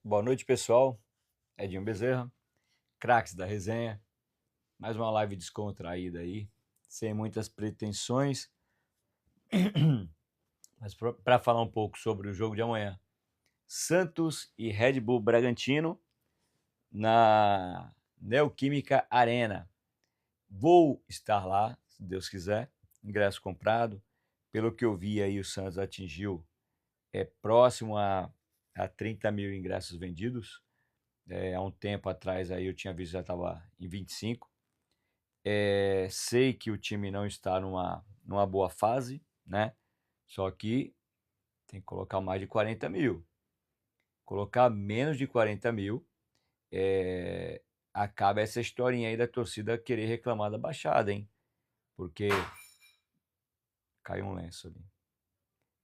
Boa noite, pessoal. Edinho Bezerra, craques da resenha. Mais uma live descontraída aí, sem muitas pretensões, mas para falar um pouco sobre o jogo de amanhã. Santos e Red Bull Bragantino na Neoquímica Arena. Vou estar lá, se Deus quiser, ingresso comprado. Pelo que eu vi aí, o Santos atingiu próximo a 30 mil ingressos vendidos. Há um tempo atrás aí eu tinha visto já estava em 25. Sei que o time não está numa boa fase, né? Só que tem que colocar mais de 40 mil. Colocar menos de 40 mil, acaba essa historinha aí da torcida querer reclamar da baixada, hein? Porque caiu um lenço ali.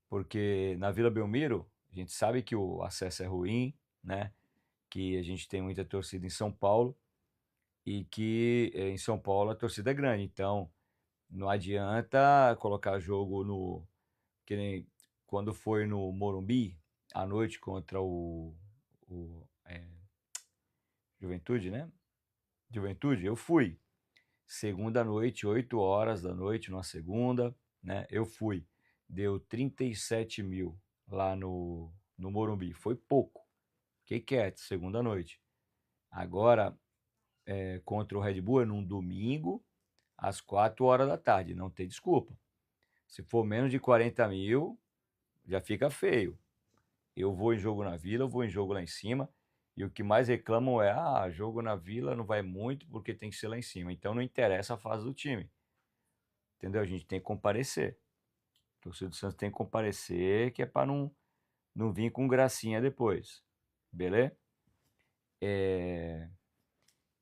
Porque na Vila Belmiro, a gente sabe que o acesso é ruim, né? Que a gente tem muita torcida em São Paulo e que em São Paulo a torcida é grande. Então, não adianta colocar jogo no. Que nem quando foi no Morumbi, à noite contra o Juventude, né? Juventude, eu fui. Segunda noite, 8 horas da noite, numa segunda, né? Eu fui. Deu 37 mil lá no Morumbi. Foi pouco. Fiquei quieto, segunda noite. Agora, contra o Red Bull, é num domingo, às 4 horas da tarde. Não tem desculpa. Se for menos de 40 mil, já fica feio. Eu vou em jogo na Vila, eu vou em jogo lá em cima. E o que mais reclamam é: jogo na Vila não vai muito porque tem que ser lá em cima. Então não interessa a fase do time. Entendeu? A gente tem que comparecer. O torcedor do Santos tem que comparecer, que é para não vir com gracinha depois. Beleza?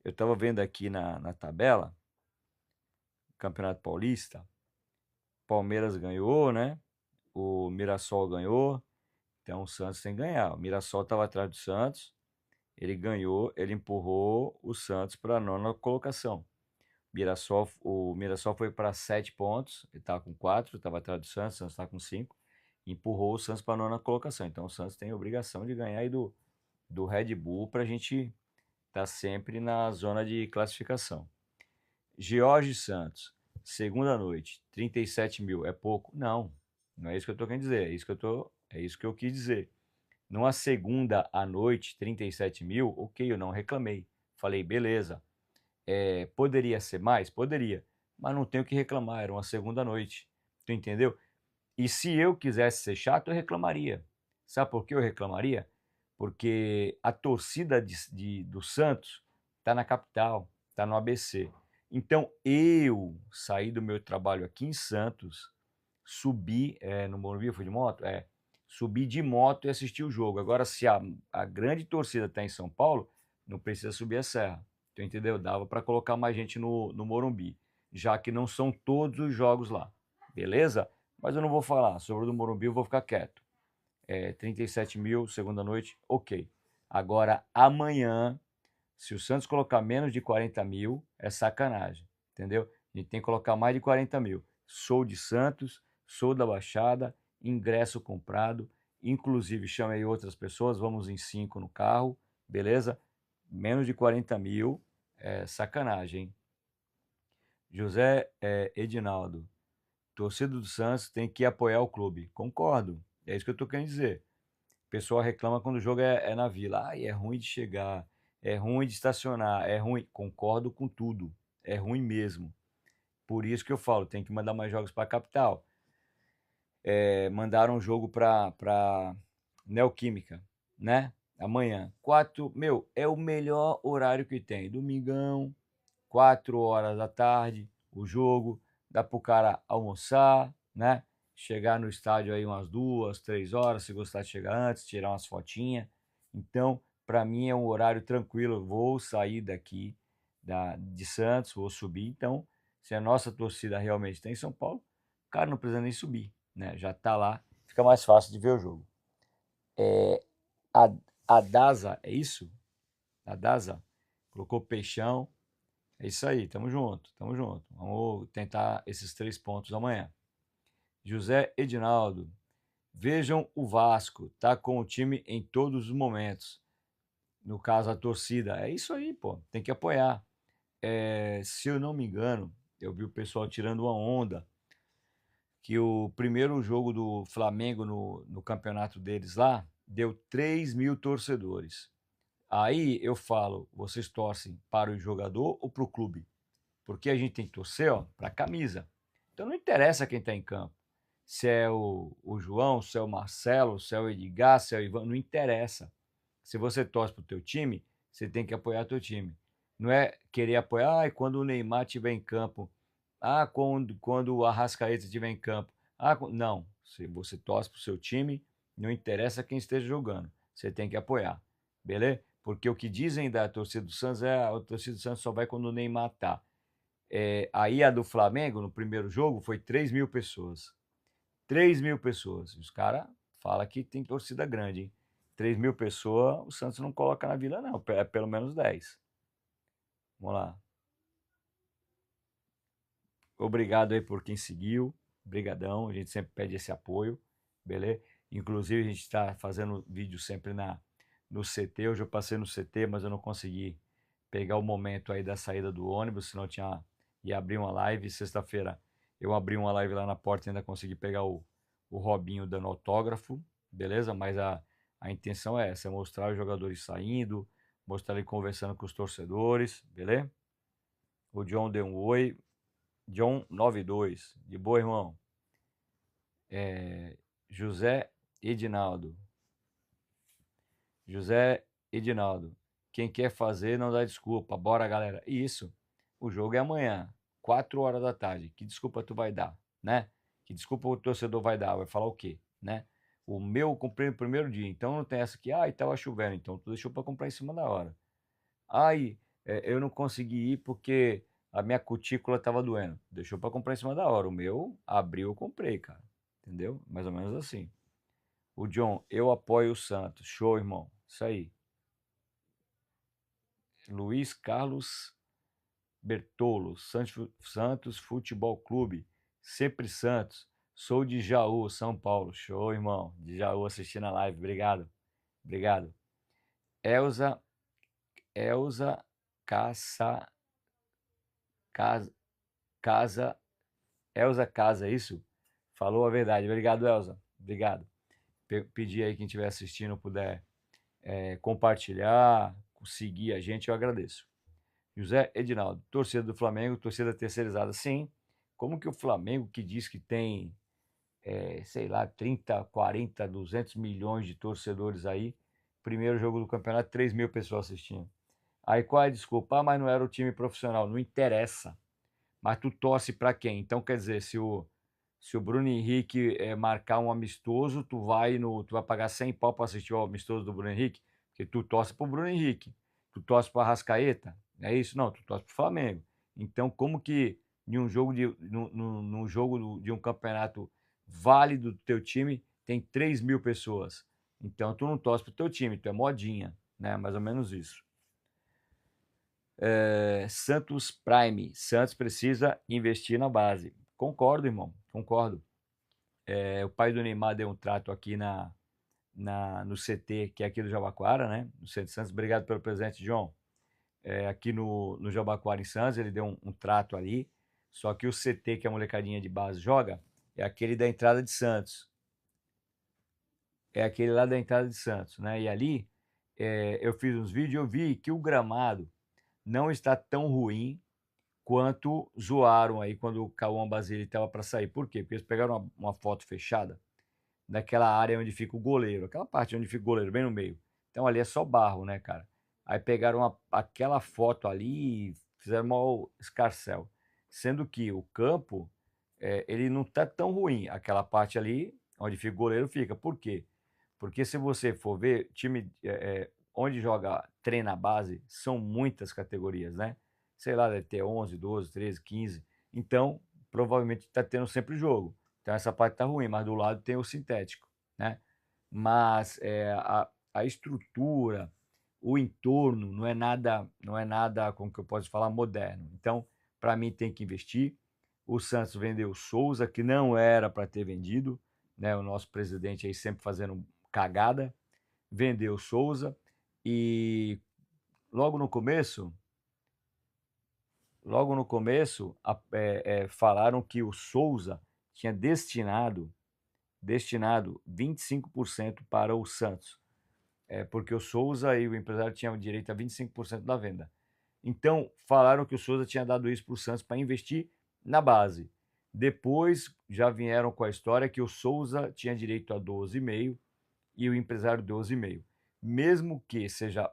Eu estava vendo aqui na tabela, Campeonato Paulista. Palmeiras ganhou, né? O Mirassol ganhou. Então o Santos tem que ganhar. O Mirassol estava atrás do Santos. Ele ganhou, ele empurrou o Santos para a nona colocação. O Mirassol foi para 7 pontos, ele estava com 4, estava atrás do Santos, o Santos está com 5, empurrou o Santos para a nona colocação. Então o Santos tem a obrigação de ganhar aí do Red Bull para a gente estar sempre na zona de classificação. George Santos, segunda noite, 37 mil, é pouco? Não, não é isso que eu estou querendo dizer, é isso que eu quis dizer. Numa segunda à noite, 37 mil, ok, eu não reclamei. Falei, beleza. Poderia ser mais? Poderia. Mas não tenho o que reclamar, era uma segunda noite. Tu entendeu? E se eu quisesse ser chato, eu reclamaria. Sabe por que eu reclamaria? Porque a torcida do Santos está na capital, está no ABC. Então eu saí do meu trabalho aqui em Santos, subi no Morumbi, eu fui de moto? Subi de moto e assisti o jogo. Agora, se a grande torcida está em São Paulo, não precisa subir a serra. Tu entendeu? Dava para colocar mais gente no Morumbi, já que não são todos os jogos lá. Beleza? Mas eu não vou falar. Sobre o do Morumbi, eu vou ficar quieto. 37 mil, segunda noite, ok. Agora, amanhã, se o Santos colocar menos de 40 mil, é sacanagem. Entendeu? A gente tem que colocar mais de 40 mil. Sou de Santos, sou da Baixada, ingresso comprado. Inclusive, chamei outras pessoas, vamos em 5 no carro, beleza? Menos de 40 mil, é sacanagem, hein? José Edinaldo. Torcida do Santos tem que apoiar o clube. Concordo. É isso que eu estou querendo dizer. O pessoal reclama quando o jogo é na Vila. É ruim de chegar, é ruim de estacionar, é ruim. Concordo com tudo. É ruim mesmo. Por isso que eu falo, tem que mandar mais jogos para a capital. Mandaram um jogo para Neoquímica, né? Amanhã. É o melhor horário que tem. Domingão, 4 horas da tarde, o jogo, dá pro cara almoçar, né? Chegar no estádio aí umas 2, 3 horas, se gostar de chegar antes, tirar umas fotinhas. Então, para mim é um horário tranquilo. Vou sair daqui de Santos, vou subir. Então, se a nossa torcida realmente está em São Paulo, o cara não precisa nem subir, né? Já tá lá, fica mais fácil de ver o jogo. A, a Daza, é isso? A Daza colocou Peixão. É isso aí, tamo junto, tamo junto. Vamos tentar esses 3 pontos amanhã. José Edinaldo, vejam o Vasco, tá com o time em todos os momentos. no caso a torcida, é isso aí, pô, tem que apoiar. Se eu não me engano, eu vi o pessoal tirando uma onda que o primeiro jogo do Flamengo no campeonato deles lá deu 3.000 torcedores. Aí eu falo, vocês torcem para o jogador ou para o clube? Porque a gente tem que torcer, ó, para a camisa. Então não interessa quem está em campo. Se é o João, se é o Marcelo, se é o Edgar, se é o Ivan, não interessa. Se você torce para o teu time, você tem que apoiar o teu time. Não é querer apoiar, quando o Neymar estiver em campo, quando o Arrascaeta estiver em campo. Não, se você torce para o seu time, não interessa quem esteja jogando, você tem que apoiar, beleza? Porque o que dizem da torcida do Santos a torcida do Santos só vai quando o Neymar tá. Aí a do Flamengo, no primeiro jogo, foi 3.000 pessoas. 3.000 pessoas. Os caras falam que tem torcida grande, hein? 3.000 pessoas, o Santos não coloca na Vila, não. É pelo menos 10. Vamos lá. Obrigado aí por quem seguiu. Brigadão. A gente sempre pede esse apoio, beleza? Inclusive, a gente está fazendo vídeo sempre no CT. Hoje eu passei no CT, mas eu não consegui pegar o momento aí da saída do ônibus, senão eu ia abrir uma live. Sexta-feira eu abri uma live lá na porta e ainda consegui pegar o Robinho dando autógrafo, beleza? Mas a intenção é essa, é mostrar os jogadores saindo, mostrar ele conversando com os torcedores, beleza? O John deu um oi. John 92, de boa, irmão. José Edinaldo. José Edinaldo. Quem quer fazer não dá desculpa. Bora, galera. Isso. O jogo é amanhã, 4 horas da tarde. Que desculpa tu vai dar, né? Que desculpa o torcedor vai dar? Vai falar o quê, né? O meu eu comprei no primeiro dia, então não tem essa aqui. E tava chovendo, então tu deixou para comprar em cima da hora. Ai, eu não consegui ir porque a minha cutícula estava doendo. Deixou para comprar em cima da hora. O meu abriu, eu comprei, cara. Entendeu? Mais ou menos assim. O John, eu apoio o Santos. Show, irmão. Isso aí. Luiz Carlos Bertolo, Santos Futebol Clube. Sempre Santos. Sou de Jaú, São Paulo. Show, irmão. De Jaú assistindo a live. Obrigado. Obrigado. Elza, Elza Caça, Casa, Casa, Elza Casa, é isso? Falou a verdade. Obrigado, Elza. Obrigado. Pedir aí quem estiver assistindo puder compartilhar, seguir a gente, eu agradeço. José Edinaldo, torcida do Flamengo, torcida terceirizada. Sim, como que o Flamengo, que diz que tem, sei lá, 30, 40, 200 milhões de torcedores aí, primeiro jogo do campeonato, 3.000 pessoas assistindo. Aí qual é a desculpa? Mas não era o time profissional. Não interessa. Mas tu torce para quem? Então, quer dizer, se o Bruno Henrique marcar um amistoso, tu vai pagar 100 pau para assistir o amistoso do Bruno Henrique, porque tu torce pro Bruno Henrique, tu torce para Arrascaeta, é isso? Não, tu torce pro Flamengo. Então, como que em um jogo num jogo de um campeonato válido do teu time tem 3.000 pessoas? Então, tu não torce pro teu time, tu é modinha, né? Mais ou menos isso. Santos Prime. Santos precisa investir na base. Concordo, irmão. Concordo. O pai do Neymar deu um trato aqui no CT, que é aqui do Jabaquara, né? No Centro de Santos. Obrigado pelo presente, João. Aqui no Jabaquara, em Santos, ele deu um trato ali. Só que o CT, que a molecadinha de base joga, é aquele da entrada de Santos. É aquele lá da entrada de Santos, né? E ali, eu fiz uns vídeos e eu vi que o gramado não está tão ruim quanto zoaram aí quando o Cauã Basile estava para sair. Por quê? Porque eles pegaram uma foto fechada daquela área onde fica o goleiro, aquela parte onde fica o goleiro, bem no meio. Então ali é só barro, né, cara? Aí pegaram aquela foto ali e fizeram mal escarcel. Sendo que o campo, ele não tá tão ruim. Aquela parte ali, onde fica o goleiro, fica. Por quê? Porque se você for ver, time onde joga, treina a base, são muitas categorias, né? Sei lá, deve ter 11, 12, 13, 15. Então, provavelmente está tendo sempre jogo. Então, essa parte está ruim, mas do lado tem o sintético, né? Mas a estrutura, o entorno, não é nada, como que eu posso falar, moderno. Então, para mim, tem que investir. O Santos vendeu o Souza, que não era para ter vendido, né? O nosso presidente aí sempre fazendo cagada, vendeu o Souza E logo no começo falaram que o Souza tinha destinado 25% para o Santos. Porque o Souza e o empresário tinham direito a 25% da venda. Então, falaram que o Souza tinha dado isso para o Santos para investir na base. Depois, já vieram com a história que o Souza tinha direito a 12,5 e o empresário 12,5. Mesmo que seja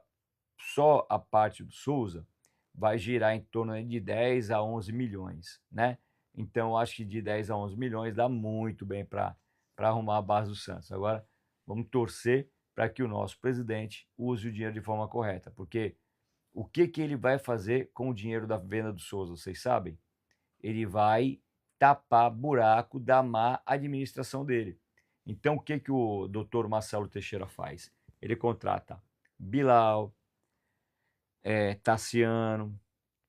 só a parte do Souza, vai girar em torno de 10 a 11 milhões, né? Então, acho que de 10 a 11 milhões dá muito bem para arrumar a base do Santos. Agora, vamos torcer para que o nosso presidente use o dinheiro de forma correta, porque o que que ele vai fazer com o dinheiro da venda do Souza, vocês sabem? Ele vai tapar buraco da má administração dele. Então, o que que o doutor Marcelo Teixeira faz? Ele contrata Bilal, Tassiano,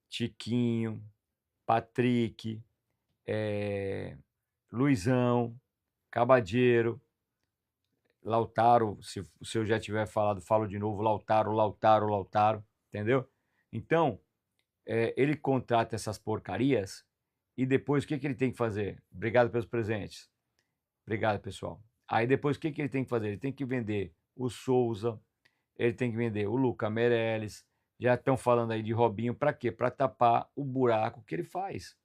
Tiquinho, Patrick, Luizão, Cabadeiro, Lautaro, se eu já tiver falado, falo de novo, Lautaro, entendeu? Então, ele contrata essas porcarias e depois o que que ele tem que fazer? Obrigado pelos presentes. Obrigado, pessoal. Aí depois o que que ele tem que fazer? Ele tem que vender o Souza, ele tem que vender o Luca Meirelles, já estão falando aí de Robinho, para quê? Para tapar o buraco que ele faz,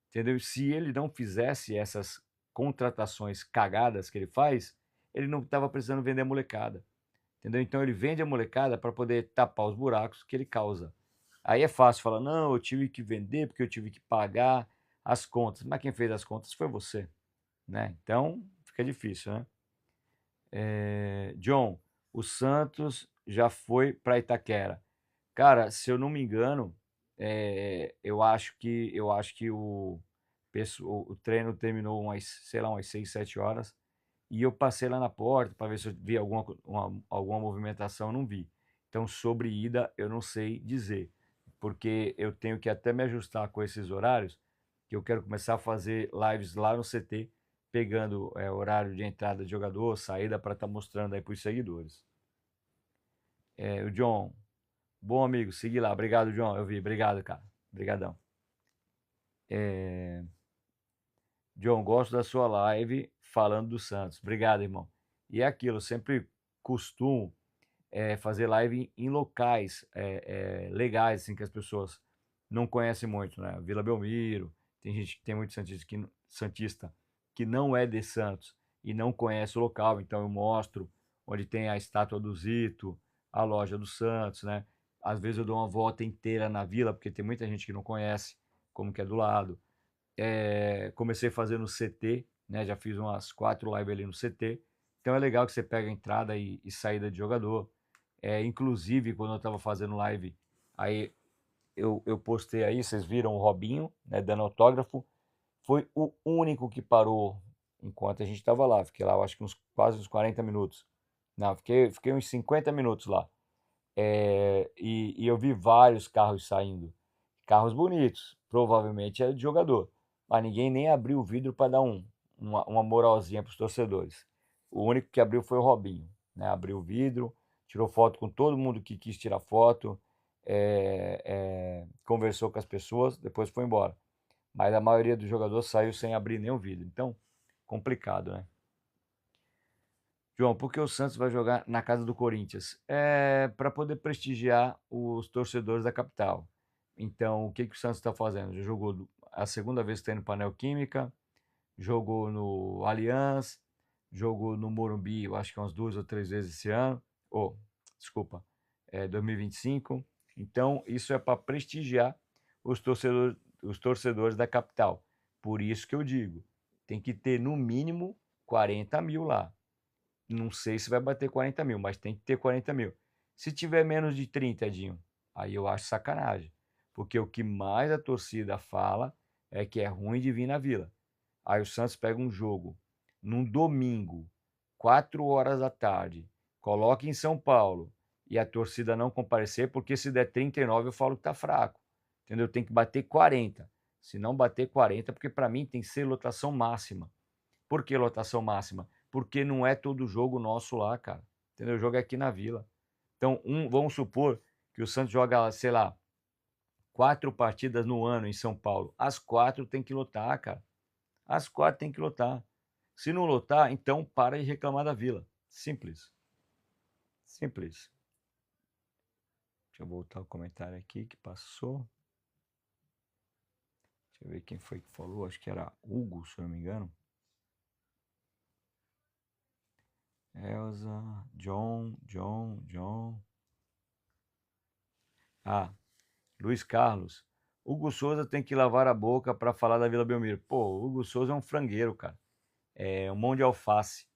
entendeu? Se ele não fizesse essas contratações cagadas que ele faz, ele não estava precisando vender a molecada, entendeu? Então ele vende a molecada para poder tapar os buracos que ele causa. Aí é fácil falar, não, eu tive que vender porque eu tive que pagar as contas. Mas quem fez as contas foi você, né? Então fica difícil, né? John, o Santos já foi para Itaquera. Cara, se eu não me engano, eu acho que o treino terminou umas, sei lá, umas 6, 7 horas. E eu passei lá na porta para ver se eu vi alguma movimentação, não vi. Então, sobre ida, eu não sei dizer, porque eu tenho que até me ajustar com esses horários, que eu quero começar a fazer lives lá no CT, pegando horário de entrada de jogador, saída, para estar mostrando aí para os seguidores. O John, bom amigo, segui lá. Obrigado, John. Eu vi. Obrigado, cara. Obrigadão. John, gosto da sua live falando do Santos. Obrigado, irmão. E é aquilo, eu sempre costumo fazer live em locais legais, assim, que as pessoas não conhecem muito, né? Vila Belmiro, tem muito santista que não é de Santos e não conhece o local, então eu mostro onde tem a estátua do Zito, a loja do Santos, né? Às vezes eu dou uma volta inteira na vila, porque tem muita gente que não conhece como que é do lado. Comecei fazendo no CT, né? Já fiz umas 4 lives ali no CT. Então é legal que você pega a entrada e saída de jogador. Inclusive, quando eu estava fazendo live, aí eu postei aí, vocês viram o Robinho, né, dando autógrafo. Foi o único que parou enquanto a gente estava lá. Fiquei lá, eu acho que quase uns 40 minutos. Não, fiquei uns 50 minutos lá. E eu vi vários carros saindo. Carros bonitos, provavelmente era de jogador. Mas ninguém nem abriu o vidro para dar uma moralzinha para os torcedores. O único que abriu foi o Robinho, né? Abriu o vidro, tirou foto com todo mundo que quis tirar foto, conversou com as pessoas, depois foi embora. Mas a maioria dos jogadores saiu sem abrir nenhum vidro. Então, complicado, né? João, por que o Santos vai jogar na casa do Corinthians? Para poder prestigiar os torcedores da capital. Então, o que que o Santos está fazendo? Já jogou a segunda vez que está indo para a Neoquímica, jogou no Allianz, jogou no Morumbi, eu acho que umas 2 ou 3 vezes esse ano. Desculpa, 2025. Então, isso é para prestigiar os torcedores da capital. Por isso que eu digo, tem que ter no mínimo 40 mil lá. Não sei se vai bater 40 mil, mas tem que ter 40 mil. Se tiver menos de 30, Edinho, aí eu acho sacanagem. Porque o que mais a torcida fala é que é ruim de vir na Vila. Aí o Santos pega um jogo num domingo, 4 horas da tarde, coloca em São Paulo e a torcida não comparecer, porque se der 39 eu falo que tá fraco. Entendeu? Tem que bater 40. Se não bater 40, porque para mim tem que ser lotação máxima. Por que lotação máxima? Porque não é todo jogo nosso lá, cara. Entendeu? O jogo é aqui na Vila. Então, vamos supor que o Santos joga, sei lá, 4 partidas no ano em São Paulo. As 4 tem que lotar, cara. As 4 tem que lotar. Se não lotar, então para de reclamar da Vila. Simples. Simples. Deixa eu voltar o comentário aqui que passou. Deixa eu ver quem foi que falou. Acho que era Hugo, se eu não me engano. Elza, John. Ah, Luiz Carlos. Hugo Souza tem que lavar a boca para falar da Vila Belmiro. Pô, o Hugo Souza é um frangueiro, cara. É um mão de alface.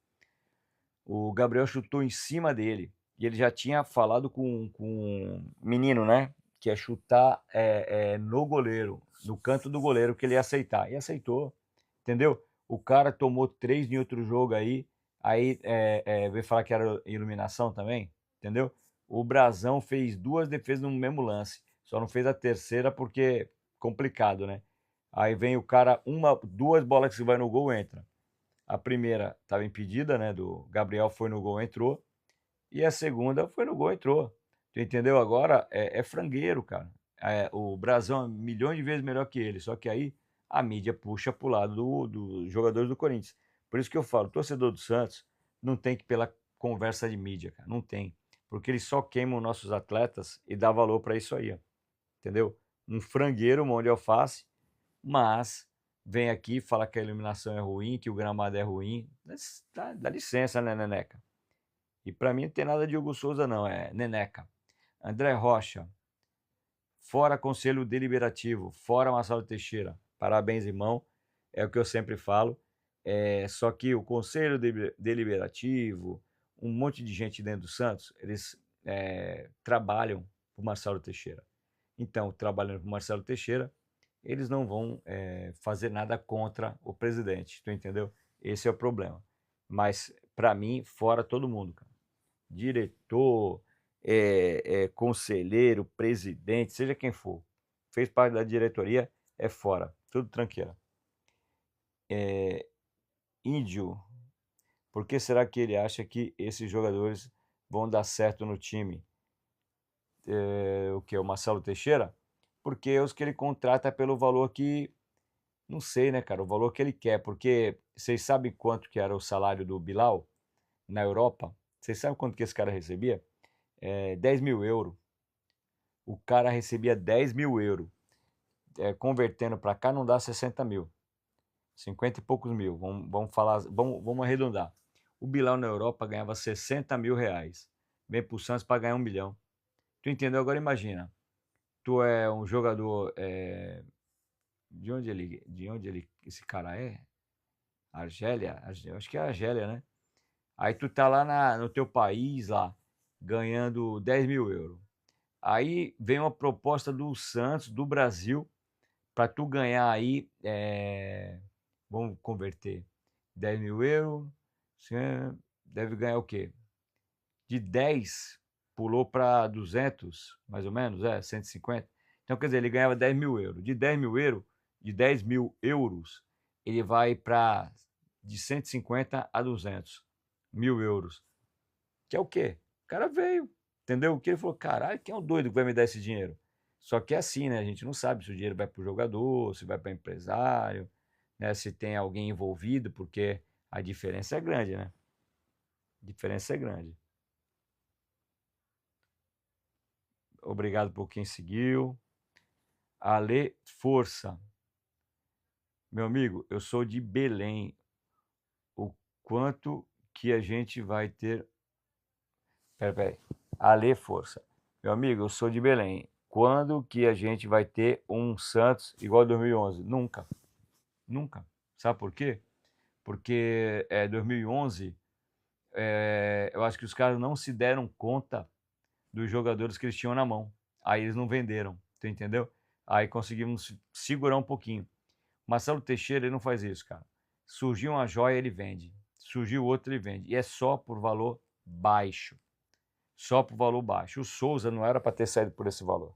O Gabriel chutou em cima dele. E ele já tinha falado com um menino, né? Que ia chutar no goleiro, no canto do goleiro, que ele ia aceitar. E aceitou, entendeu? O cara tomou 3 em outro jogo aí veio falar que era iluminação também, entendeu? O Brasão fez 2 defesas no mesmo lance. Só não fez a terceira porque complicado, né? Aí vem o cara, 2 bolas que vai no gol, entra. A primeira estava impedida, né? Do Gabriel foi no gol, entrou. E a segunda foi no gol, entrou. Tu entendeu? Agora é frangueiro, cara. O Brasão é milhões de vezes melhor que ele. Só que aí a mídia puxa pro lado dos jogadores do Corinthians. Por isso que eu falo, torcedor do Santos não tem que ir pela conversa de mídia, cara. Não tem. Porque eles só queimam nossos atletas e dá valor para isso aí, ó. Entendeu? Um frangueiro, mão de alface, mas vem aqui falar que a iluminação é ruim, que o gramado é ruim. Dá licença, né, Neneca? E para mim não tem nada de Hugo Souza, não, é Neneca. André Rocha, fora Conselho Deliberativo, fora Marcelo Teixeira. Parabéns, irmão. É o que eu sempre falo. Só que o Conselho Deliberativo, um monte de gente dentro do Santos, eles trabalham para o Marcelo Teixeira. Então, trabalhando para o Marcelo Teixeira, eles não vão fazer nada contra o presidente, tu entendeu? Esse é o problema. Mas, para mim, fora todo mundo, cara. Diretor, conselheiro, presidente, seja quem for, fez parte da diretoria, é fora, tudo tranqueira. Índio, por que será que ele acha que esses jogadores vão dar certo no time? O que? O Marcelo Teixeira? Porque os que ele contrata pelo valor que, não sei, né, cara, o valor que ele quer, porque vocês sabem quanto que era o salário do Bilal na Europa? Vocês sabem quanto que esse cara recebia? 10 mil euros. O cara recebia 10 mil euros. Convertendo para cá não dá 60 mil. 50 e poucos mil. Vamos falar, vamos arredondar. O Bilal na Europa ganhava 60 mil reais. Vem pro Santos para ganhar 1 milhão. Tu entendeu? Agora imagina. Tu é um jogador. De onde esse cara é? Argélia? Acho que é Argélia, né? Aí tu tá lá no teu país, lá, ganhando 10 mil euros. Aí vem uma proposta do Santos, do Brasil, para tu ganhar aí, vamos converter, 10 mil euros, você deve ganhar o quê? De 10 pulou para 200, mais ou menos, 150. Então, quer dizer, ele ganhava 10 mil euros. De 10 mil euros, ele vai para de 150 a 200 mil euros. Que é o quê? O cara veio, entendeu? O que ele falou, caralho, quem é o doido que vai me dar esse dinheiro? Só que é assim, né? A gente não sabe se o dinheiro vai para o jogador, se vai para empresário, né? Se tem alguém envolvido, porque a diferença é grande, né? A diferença é grande. Obrigado por quem seguiu. Ale Força. Meu amigo, eu sou de Belém. O quanto que a gente vai ter. Peraí. Ale Força. Meu amigo, eu sou de Belém. Quando que a gente vai ter um Santos igual a 2011? Nunca. Nunca. Sabe por quê? Porque 2011, eu acho que os caras não se deram conta dos jogadores que eles tinham na mão. Aí eles não venderam, tu entendeu? Aí conseguimos segurar um pouquinho. Marcelo Teixeira, ele não faz isso, cara. Surgiu uma joia, ele vende. Surgiu outra, ele vende. E é só por valor baixo. Só por valor baixo. O Souza não era para ter saído por esse valor.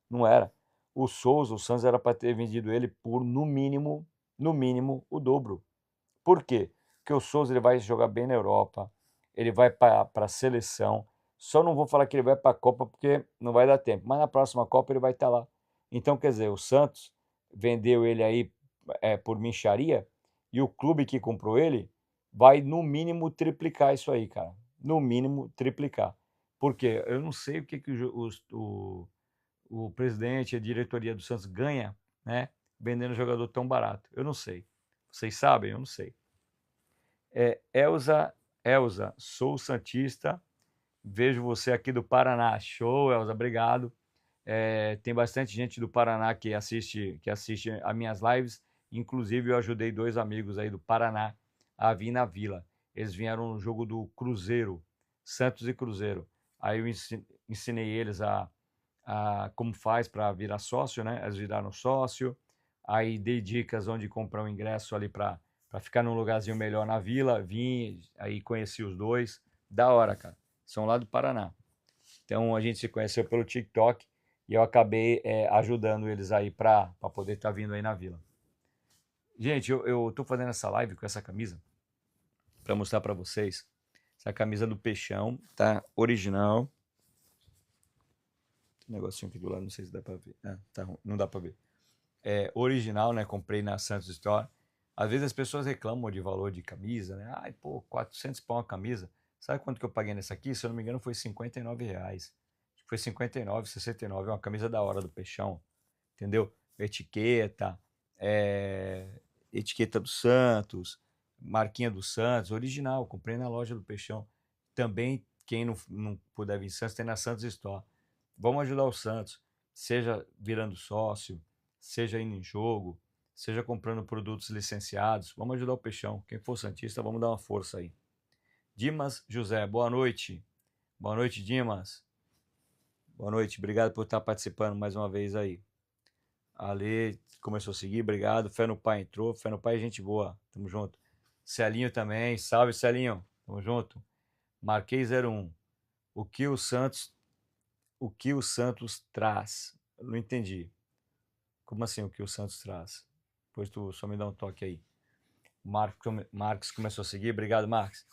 Não era. O Souza, o Santos era para ter vendido ele por, no mínimo, o dobro. Por quê? Porque o Souza ele vai jogar bem na Europa, ele vai para a seleção, Só não vou falar que ele vai para a Copa, porque não vai dar tempo, mas na próxima Copa ele vai estar lá. Então, quer dizer, o Santos vendeu ele aí, por mixaria, e o clube que comprou ele vai no mínimo triplicar isso aí, cara, no mínimo triplicar. Por quê? Eu não sei o que que o presidente, a diretoria do Santos ganha, né, vendendo jogador tão barato. Eu não sei. Vocês sabem? Eu não sei. Elza, sou santista, vejo você aqui do Paraná. Show, Elza, obrigado. Tem bastante gente do Paraná que assiste as minhas lives. Inclusive, eu ajudei 2 amigos aí do Paraná a vir na Vila. Eles vieram no jogo do Cruzeiro, Santos e Cruzeiro. Aí eu ensinei eles como faz para virar sócio, né? Eles viraram sócio. Aí dei dicas onde comprar um ingresso ali para ficar num lugarzinho melhor na Vila. Vim, aí conheci os dois. Da hora, cara. São lá do Paraná. Então a gente se conheceu pelo TikTok e eu acabei ajudando eles aí para poder estar vindo aí na Vila. Gente, eu tô fazendo essa live com essa camisa para mostrar para vocês. Essa camisa do Peixão, tá? Original. Tem um negocinho aqui do lado, não sei se dá para ver. Tá, não dá para ver. Original, né? Comprei na Santos Store. Às vezes as pessoas reclamam de valor de camisa, né? Ai, pô, 400 pau uma camisa. Sabe quanto que eu paguei nessa aqui? Se eu não me engano, foi R$ 59. Acho que foi 59, 69. É uma camisa da hora do Peixão, entendeu? Etiqueta, etiqueta do Santos, marquinha do Santos, original. Comprei na loja do Peixão. Também, quem não puder vir em Santos, tem na Santos Store. Vamos ajudar o Santos, seja virando sócio, seja indo em jogo, seja comprando produtos licenciados. Vamos ajudar o Peixão. Quem for santista, vamos dar uma força aí. Dimas José, boa noite. Boa noite, Dimas. Boa noite, obrigado por estar participando mais uma vez aí. Ale começou a seguir, obrigado. Fé no Pai entrou, Fé no Pai é gente boa, tamo junto. Celinho também, salve Celinho, tamo junto. Marquei 01. O que o Santos, o que o Santos traz? Eu não entendi. Como assim o que o Santos traz? Depois tu só me dá um toque aí. Marcos começou a seguir. Obrigado, Marcos.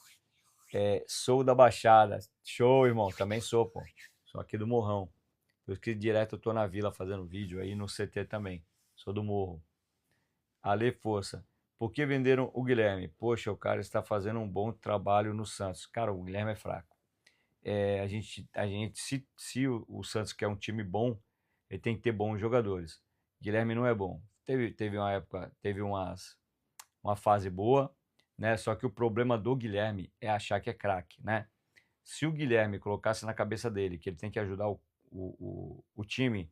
Sou da Baixada. Show, irmão. Também sou, pô. Sou aqui do Morrão. Por isso que direto eu tô na Vila fazendo vídeo aí no CT também. Sou do Morro. Ale Força. Por que venderam o Guilherme? Poxa, o cara está fazendo um bom trabalho no Santos. Cara, o Guilherme é fraco. Se o Santos quer um time bom, ele tem que ter bons jogadores. Guilherme não é bom. Teve uma época, teve uma fase boa, né? Só que o problema do Guilherme é achar que é craque, né? Se o Guilherme colocasse na cabeça dele que ele tem que ajudar o time,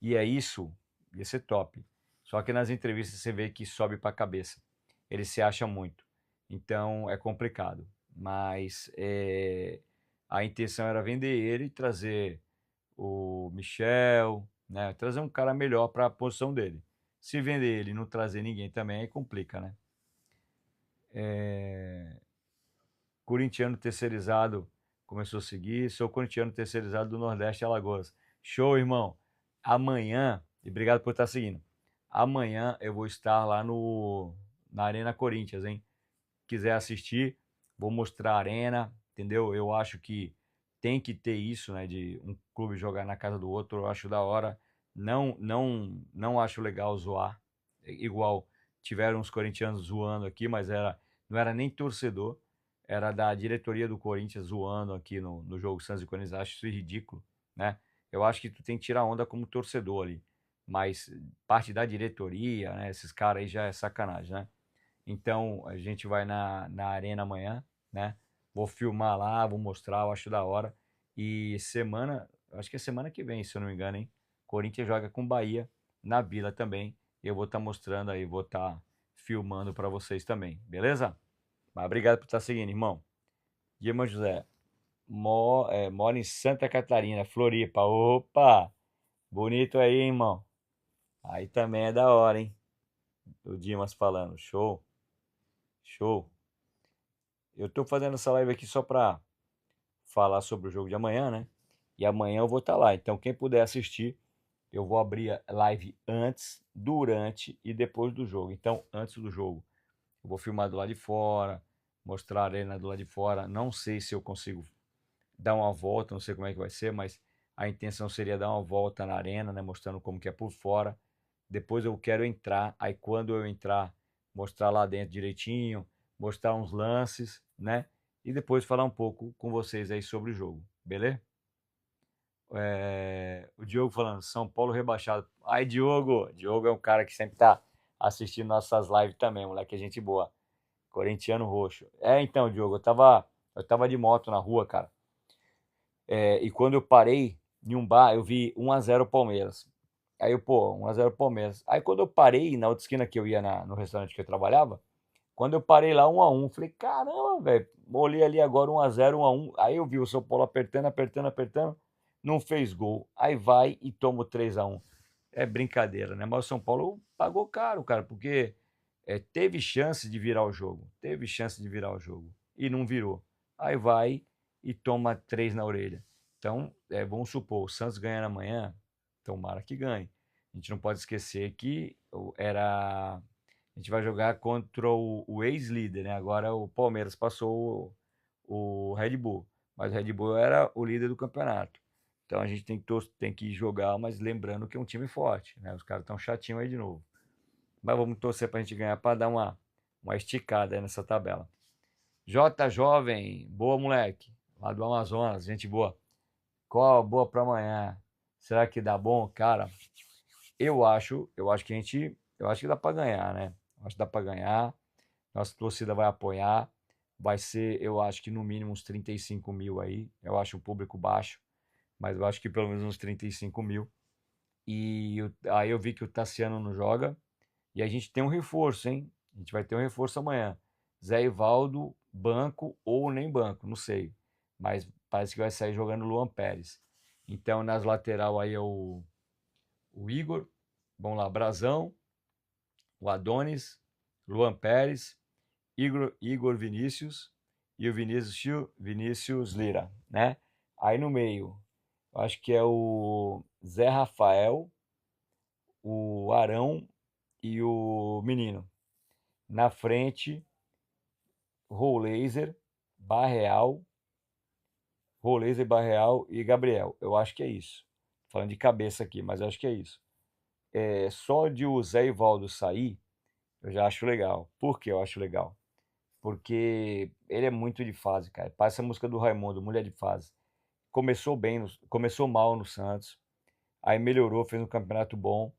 e é isso, ia ser top. Só que nas entrevistas você vê que sobe para a cabeça. Ele se acha muito. Então é complicado. Mas a intenção era vender ele e trazer o Michel, né? Trazer um cara melhor para a posição dele. Se vender ele e não trazer ninguém também, aí complica, né? Corintiano terceirizado começou a seguir. Sou corintiano terceirizado do Nordeste Alagoas. Show, irmão. Amanhã, e obrigado por estar seguindo. Amanhã eu vou estar lá na Arena Corinthians, hein? Quiser assistir, vou mostrar a arena, entendeu? Eu acho que tem que ter isso, né? De um clube jogar na casa do outro, eu acho da hora. Não acho legal zoar. Igual tiveram uns corintianos zoando aqui, mas não era nem torcedor, era da diretoria do Corinthians zoando aqui no jogo Santos e Corinthians. Acho isso ridículo, né? Eu acho que tu tem que tirar onda como torcedor ali, mas parte da diretoria, né? Esses caras aí já é sacanagem, né? Então a gente vai na arena amanhã, né? Vou filmar lá, vou mostrar, eu acho da hora. E acho que é semana que vem, se eu não me engano, hein? Corinthians joga com Bahia na Vila também. Eu vou estar mostrando aí, vou estar filmando para vocês também, beleza? Mas obrigado por estar seguindo, irmão. Dimas José, mora em Santa Catarina, Floripa. Opa! Bonito aí, hein, irmão. Aí também é da hora, hein? O Dimas falando. Show, show. Eu tô fazendo essa live aqui só pra falar sobre o jogo de amanhã, né? E amanhã eu vou estar lá. Então, quem puder assistir, eu vou abrir a live antes, durante e depois do jogo. Então, antes do jogo, eu vou filmar do lado de fora, mostrar a arena do lado de fora. Não sei se eu consigo dar uma volta, não sei como é que vai ser, mas a intenção seria dar uma volta na arena, né, mostrando como que é por fora. Depois eu quero entrar, aí quando eu entrar, mostrar lá dentro direitinho, mostrar uns lances, né? E depois falar um pouco com vocês aí sobre o jogo, beleza? O Diogo falando, São Paulo rebaixado. Ai, Diogo! Diogo é um cara que sempre tá assistindo nossas lives também, moleque, é gente boa. Corintiano roxo. Então, Diogo, eu tava de moto na rua, cara. E quando eu parei em um bar, eu vi 1-0 Palmeiras. Aí eu, pô, 1-0 Palmeiras. Aí quando eu parei na outra esquina que eu ia no restaurante que eu trabalhava, quando eu parei lá 1-1, falei, caramba, velho, olhei ali agora 1-0, 1-1. Aí eu vi o São Paulo apertando, apertando, apertando, não fez gol. Aí vai e toma o 3-1. É brincadeira, né? Mas o São Paulo pagou caro, cara, porque teve chance de virar o jogo. Teve chance de virar o jogo. E não virou. Aí vai e toma 3 na orelha. Então, vamos supor, o Santos ganha amanhã, tomara que ganhe. A gente não pode esquecer que a gente vai jogar contra o ex-líder, né? Agora o Palmeiras passou o Red Bull, mas o Red Bull era o líder do campeonato. Então a gente tem que jogar, mas lembrando que é um time forte, né? Os caras estão chatinhos aí de novo. Mas vamos torcer para a gente ganhar para dar uma esticada aí nessa tabela. J Jovem, boa moleque, lá do Amazonas, gente boa. Qual a boa para amanhã? Será que dá bom, cara? Eu acho que dá para ganhar, né? Acho que dá para ganhar. Nossa torcida vai apoiar. Vai ser, eu acho que no mínimo uns 35 mil aí. Eu acho o público baixo, mas eu acho que pelo menos uns 35 mil. Aí eu vi que o Tassiano não joga. E a gente tem um reforço, hein? A gente vai ter um reforço amanhã. Zé Ivaldo, banco ou nem banco, não sei. Mas parece que vai sair jogando o Luan Pérez. Então, nas lateral aí é o Igor, vamos lá, Brazão, o Adonis, Luan Pérez, Igor Vinícius e o Vinícius Lira, né? Aí no meio, eu acho que é o Zé Rafael, o Arão e o Menino. Na frente, Roulaser, Barreal, Barreal e Gabriel. Eu acho que é isso. Falando de cabeça aqui, mas eu acho que é isso. Só de o Zé Ivaldo sair, eu já acho legal. Por que eu acho legal? Porque ele é muito de fase, cara. Passa a música do Raimundo, Mulher de Fase. Começou bem, começou mal no Santos, aí melhorou, fez um campeonato bom.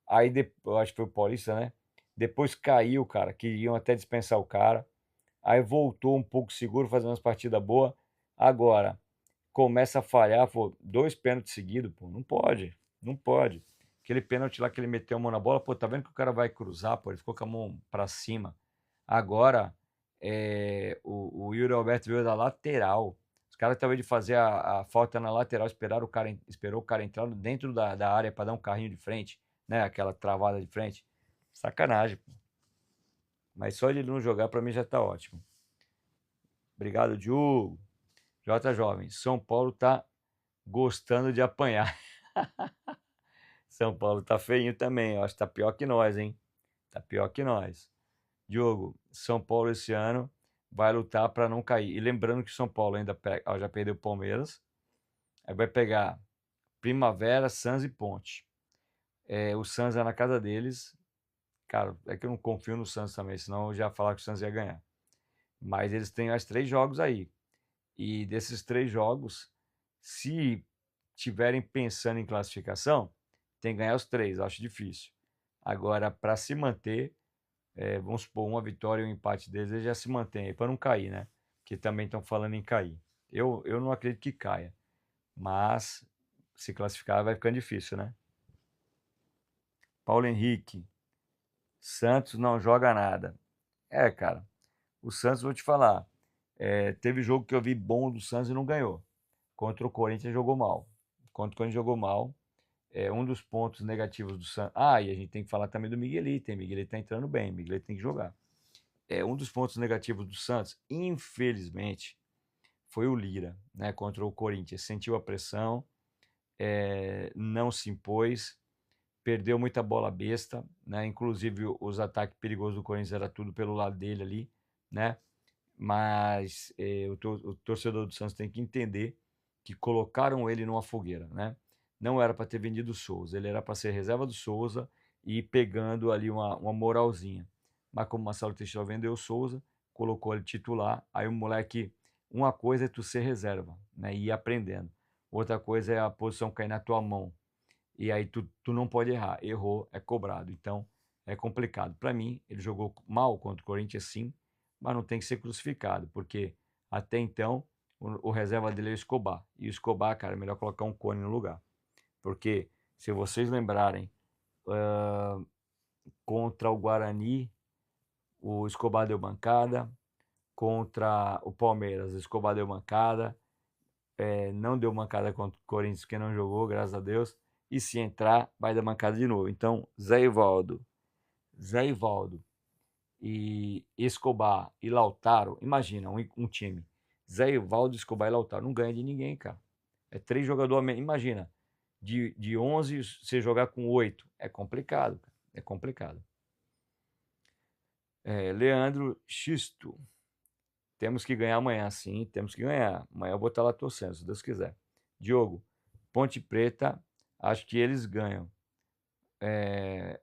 Aí eu acho que foi o Paulista, né? Depois caiu, cara, queriam até dispensar o cara. Aí voltou um pouco seguro, fazendo umas partidas boas. Agora, começa a falhar, pô, 2 pênaltis seguidos, pô, não pode, não pode. Aquele pênalti lá que ele meteu a mão na bola, pô, tá vendo que o cara vai cruzar, pô, ele ficou com a mão pra cima. Agora, o Yuri Alberto veio da lateral. Os caras, talvez de fazer a falta na lateral, esperou o cara entrar dentro da área para dar um carrinho de frente, né? Aquela travada de frente. Sacanagem, pô. Mas só de ele não jogar, para mim já tá ótimo. Obrigado, Diogo. J Jovem, São Paulo tá gostando de apanhar. São Paulo tá feinho também, eu acho que tá pior que nós, hein? Tá pior que nós. Diogo, São Paulo esse ano vai lutar para não cair. E lembrando que São Paulo ainda já perdeu o Palmeiras. Aí vai pegar Primavera, Santos e Ponte. O Santos é na casa deles. Cara, é que eu não confio no Santos também, senão eu já ia falar que o Santos ia ganhar. Mas eles têm as 3 jogos aí. E desses 3 jogos, se tiverem pensando em classificação, tem que ganhar os 3, eu acho difícil. Agora, para se manter, vamos supor, uma vitória e um empate deles, eles já se mantém, para não cair, né? Que também estão falando em cair. Eu não acredito que caia, mas se classificar vai ficando difícil, né? Paulo Henrique, Santos não joga nada. Cara, o Santos, vou te falar, teve jogo que eu vi bom do Santos e não ganhou. Contra o Corinthians jogou mal. Contra o Corinthians jogou mal. Um dos pontos negativos do Santos. Ah, e a gente tem que falar também do Miguelito, hein? Miguelito tá entrando bem, Miguelito tem que jogar. Um dos pontos negativos do Santos, infelizmente, foi o Lira, né? Contra o Corinthians. Sentiu a pressão, não se impôs, perdeu muita bola besta, né? Inclusive os ataques perigosos do Corinthians era tudo pelo lado dele ali, né? Mas o torcedor do Santos tem que entender que colocaram ele numa fogueira, né? Não era para ter vendido o Souza, ele era para ser reserva do Souza e ir pegando ali uma moralzinha. Mas como o Marcelo Teixeira vendeu o Souza, colocou ele titular, aí o moleque, uma coisa é tu ser reserva, né? E ir aprendendo. Outra coisa é a posição cair na tua mão. E aí tu não pode errar. Errou, é cobrado. Então é complicado. Para mim, ele jogou mal contra o Corinthians, sim, mas não tem que ser crucificado, porque até então o reserva dele é o Escobar. E o Escobar, cara, é melhor colocar um Cone no lugar. Porque se vocês lembrarem, contra o Guarani, o Escobar deu bancada. Contra o Palmeiras, o Escobar deu bancada. Não deu mancada contra o Corinthians, que não jogou, graças a Deus. E se entrar, vai dar mancada de novo. Então, Zé Ivaldo e Escobar e Lautaro, imagina um time. Zé Ivaldo, Escobar e Lautaro não ganha de ninguém, cara. É 3 jogadores a menos. Imagina, de 11 você jogar com 8. É complicado, cara. É complicado. Leandro Xisto. Temos que ganhar amanhã, sim, temos que ganhar. Amanhã eu vou estar lá torcendo, se Deus quiser. Diogo, Ponte Preta, acho que eles ganham.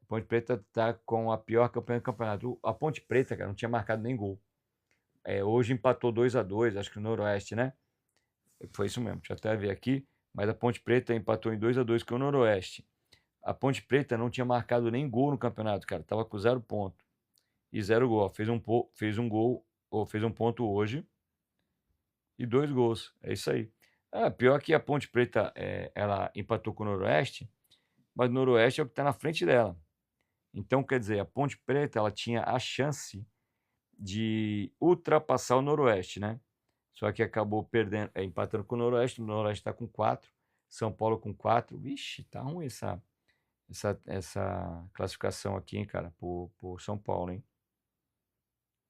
Ponte Preta tá com a pior campanha do campeonato. A Ponte Preta, cara, não tinha marcado nem gol. Hoje empatou 2-2, acho que no Noroeste, né? Foi isso mesmo, deixa eu até ver aqui. Mas a Ponte Preta empatou em 2-2 com o Noroeste. A Ponte Preta não tinha marcado nem gol no campeonato, cara. Tava com 0 ponto. E 0 gol. Fez um gol, ou fez um ponto hoje e 2 gols. É isso aí. Pior que a Ponte Preta, ela empatou com o Noroeste, mas o Noroeste é o que está na frente dela. Então, quer dizer, a Ponte Preta ela tinha a chance de ultrapassar o Noroeste, né? Só que acabou perdendo, empatando com o Noroeste está com 4, São Paulo com 4. Vixe, tá ruim essa classificação aqui, hein, cara, por São Paulo, hein?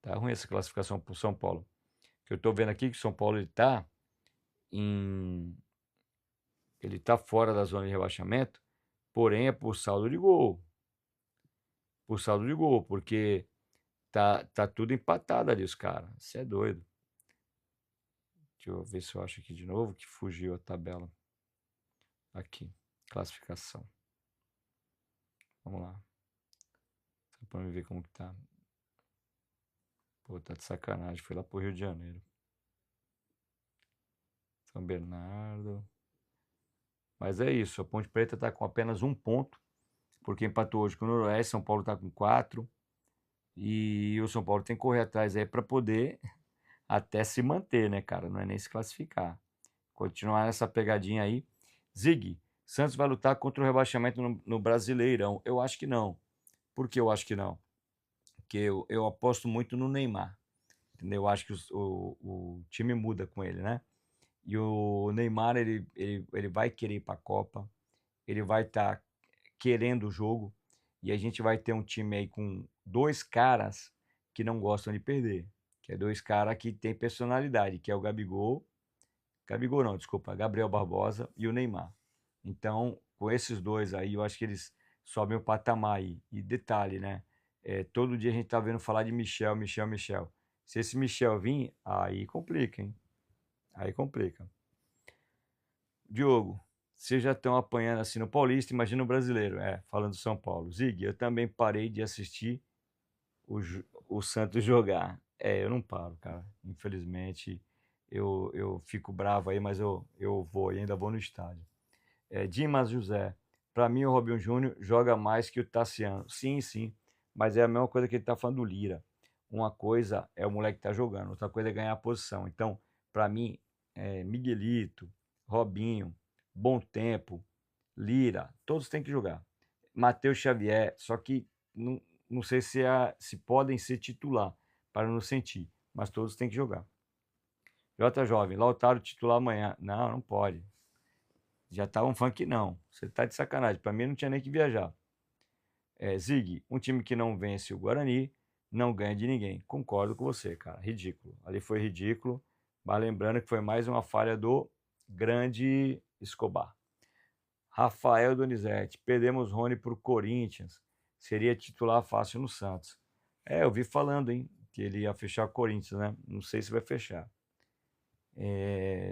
Tá ruim essa classificação por São Paulo. Que eu tô vendo aqui que o São Paulo em ele tá fora da zona de rebaixamento, porém é por saldo de gol. Por saldo de gol, porque tá tudo empatado ali, os caras. Você é doido. Deixa eu ver se eu acho aqui de novo que fugiu a tabela. Aqui, classificação. Vamos lá. Só pra me ver como que tá. Pô, tá de sacanagem. Foi lá pro Rio de Janeiro. São Bernardo. Mas é isso. A Ponte Preta tá com apenas 1 ponto, porque empatou hoje com o Noroeste. São Paulo tá com 4. E o São Paulo tem que correr atrás aí para poder até se manter, né, cara? Não é nem se classificar. Continuar nessa pegadinha aí. Zig, Santos vai lutar contra o rebaixamento no Brasileirão? Eu acho que não. Por que eu acho que não? Porque eu aposto muito no Neymar. Entendeu? Eu acho que o time muda com ele, né? E o Neymar, ele vai querer ir para a Copa. Ele vai estar querendo o jogo. E a gente vai ter um time aí com 2 caras que não gostam de perder. Que é 2 caras que têm personalidade, que é o Gabigol não, desculpa, Gabriel Barbosa e o Neymar. Então, com esses 2 aí, eu acho que eles sobem o patamar aí. E detalhe, né? Todo dia a gente tá vendo falar de Michel, Michel, Michel. Se esse Michel vir, aí complica, hein? Aí complica. Diogo, vocês já estão apanhando assim no Paulista, imagina o brasileiro. Falando do São Paulo. Zig, eu também parei de assistir o Santos jogar. Eu não paro, cara. Infelizmente, eu fico bravo aí, mas eu vou e ainda vou no estádio. Dimas José, para mim o Robinho Júnior joga mais que o Tassiano. Sim, sim, mas é a mesma coisa que ele tá falando do Lira. Uma coisa é o moleque que tá jogando, outra coisa é ganhar a posição. Então, para mim, Miguelito, Robinho, Bom Tempo, Lira, todos têm que jogar. Matheus Xavier, só que não sei se podem ser titular, para não sentir, mas todos têm que jogar. J Jovem, Lautaro titular amanhã. Não, não pode. Já estavam falando que não. Você tá de sacanagem. Para mim não tinha nem que viajar. Zig, um time que não vence o Guarani não ganha de ninguém. Concordo com você, cara. Ridículo. Ali foi ridículo. Mas lembrando que foi mais uma falha do grande Escobar. Rafael Donizete, perdemos Rony para o Corinthians. Seria titular fácil no Santos. Eu vi falando, hein? que ele ia fechar o Corinthians, né? Não sei se vai fechar.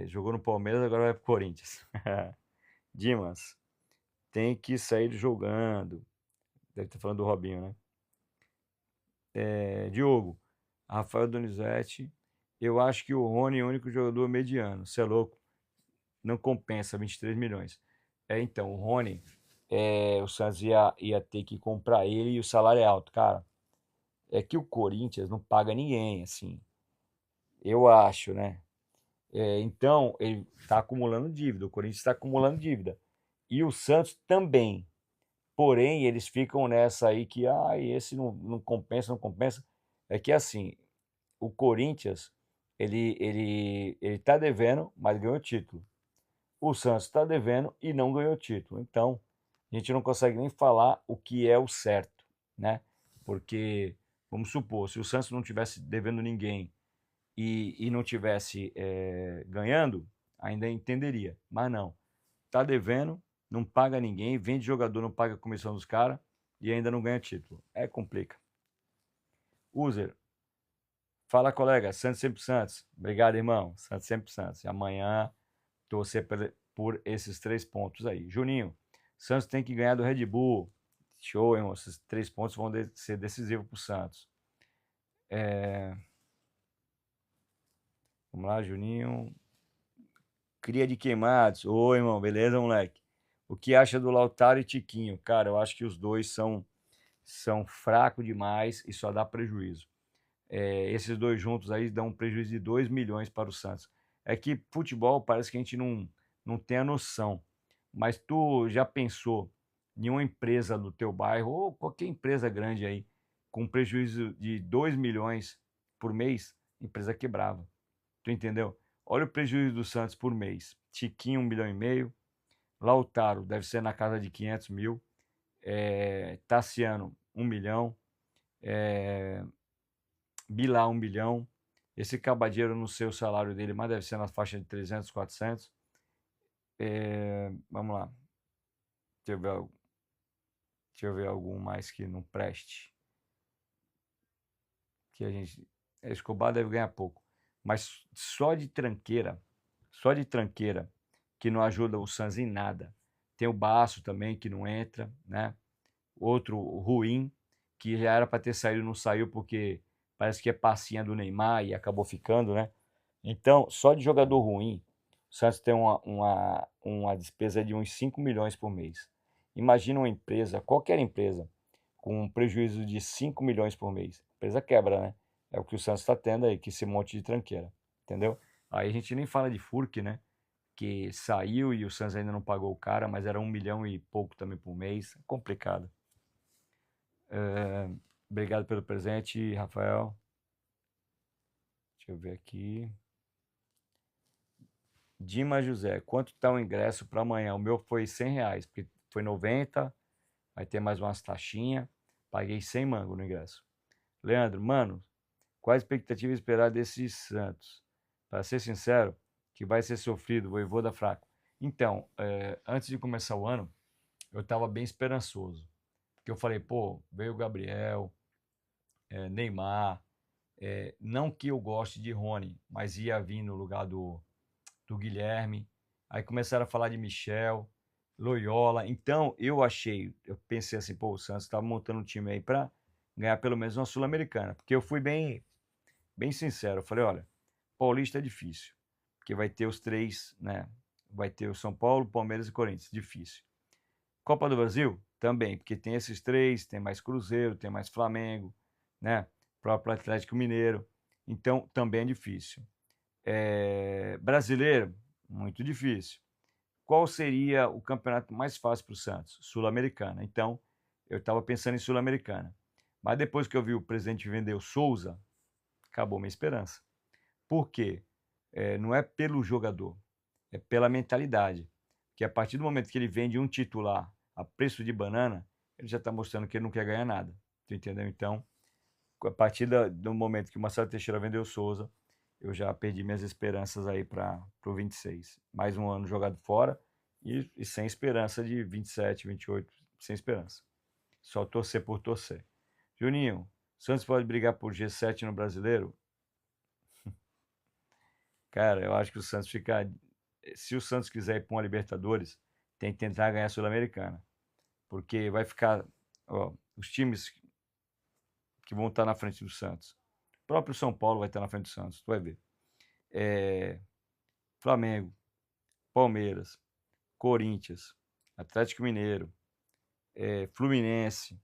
Jogou no Palmeiras, agora vai pro Corinthians. Dimas, tem que sair jogando. Deve estar falando do Robinho, né? Diogo, Rafael Donizete, eu acho que o Rony é o único jogador mediano. Você é louco? Não compensa 23 milhões. Então, o Rony, o Santos ia ter que comprar ele e o salário é alto. Cara, é que o Corinthians não paga ninguém, assim. Eu acho, né? Então, ele está acumulando dívida. O Corinthians está acumulando dívida. E o Santos também. Porém, eles ficam nessa aí que esse não compensa, não compensa. É que assim, o Corinthians, ele tá devendo, mas ganhou o título. O Santos está devendo e não ganhou o título. Então, a gente não consegue nem falar o que é o certo, né? Porque, vamos supor, se o Santos não tivesse devendo ninguém e não tivesse ganhando, ainda entenderia. Mas não. Tá devendo, não paga ninguém, vende jogador, não paga a comissão dos caras e ainda não ganha título. Complica. User, fala colega, Santos sempre Santos. Obrigado, irmão. Santos sempre Santos. E amanhã torcer por esses 3 pontos aí. Juninho, Santos tem que ganhar do Red Bull. Show, irmão. Esses 3 pontos vão ser decisivos pro Santos. Vamos lá, Juninho. Cria de Queimados. Oi, irmão. Beleza, moleque? O que acha do Lautaro e Tiquinho? Cara, eu acho que os dois são fracos demais e só dá prejuízo. Esses dois juntos aí dão um prejuízo de 2 milhões para o Santos. É que futebol parece que a gente não tem a noção. Mas tu já pensou em uma empresa do teu bairro, ou qualquer empresa grande aí, com prejuízo de 2 milhões por mês, empresa quebrava. Tu entendeu? Olha o prejuízo do Santos por mês. Tiquinho, 1,5 milhão. Lautaro deve ser na casa de 500 mil. Tassiano, 1 milhão. Bilá, 1 milhão. Esse Cabadeiro, não sei o salário dele, mas deve ser na faixa de 300, 400. Vamos lá. Deixa eu ver algum mais que não preste. Que a gente. Escobar deve ganhar pouco. Mas só de tranqueira, que não ajuda o Santos em nada. Tem o Baço também, que não entra, né? Outro ruim, que já era para ter saído, não saiu porque parece que é passinha do Neymar e acabou ficando, né? Então, só de jogador ruim, o Santos tem uma despesa de uns 5 milhões por mês. Imagina uma empresa, qualquer empresa, com um prejuízo de 5 milhões por mês. A empresa quebra, né? É o que o Santos está tendo aí, que esse monte de tranqueira, entendeu? Aí a gente nem fala de Furk, né? Que saiu e o Santos ainda não pagou o cara, mas era 1 milhão e pouco também por mês. É complicado. Obrigado pelo presente, Rafael. Deixa eu ver aqui. Dima José, quanto tá o ingresso para amanhã? O meu foi R$ 100, porque foi 90, vai ter mais umas taxinhas. Paguei 100 mango no ingresso. Leandro, mano, qual a expectativa esperada desse Santos? Para ser sincero, que vai ser sofrido, Vojvoda fraco. Então, antes de começar o ano, eu estava bem esperançoso. Porque eu falei, pô, veio o Gabriel, Neymar, não que eu goste de Rony, mas ia vir no lugar do Guilherme. Aí começaram a falar de Michel, Loyola. Então eu pensei assim, pô, o Santos estava montando um time aí para ganhar pelo menos uma Sul-Americana. Porque eu fui bem sincero. Eu falei, olha, Paulista é difícil. Porque vai ter os 3, né? Vai ter o São Paulo, Palmeiras e Corinthians. Difícil. Copa do Brasil? Também, porque tem esses 3, tem mais Cruzeiro, tem mais Flamengo, né? O próprio Atlético Mineiro. Então, também é difícil. Brasileiro? Muito difícil. Qual seria o campeonato mais fácil para o Santos? Sul-Americana. Então, eu estava pensando em Sul-Americana. Mas depois que eu vi o presidente vender o Souza, acabou minha esperança. Por quê? Não é pelo jogador, é pela mentalidade. Que a partir do momento que ele vende um titular a preço de banana, ele já está mostrando que ele não quer ganhar nada. Tu entendeu? Então, a partir do momento que o Marcelo Teixeira vendeu o Souza, eu já perdi minhas esperanças aí para o 26. Mais um ano jogado fora e sem esperança de 27, 28, sem esperança. Só torcer por torcer. Juninho, Santos pode brigar por G7 no Brasileiro? Cara, eu acho que o Santos fica. Se o Santos quiser ir para uma Libertadores, tem que tentar ganhar a Sul-Americana. Porque vai ficar. Ó, os times que vão estar na frente do Santos. O próprio São Paulo vai estar na frente do Santos, tu vai ver. Flamengo, Palmeiras, Corinthians, Atlético Mineiro, Fluminense.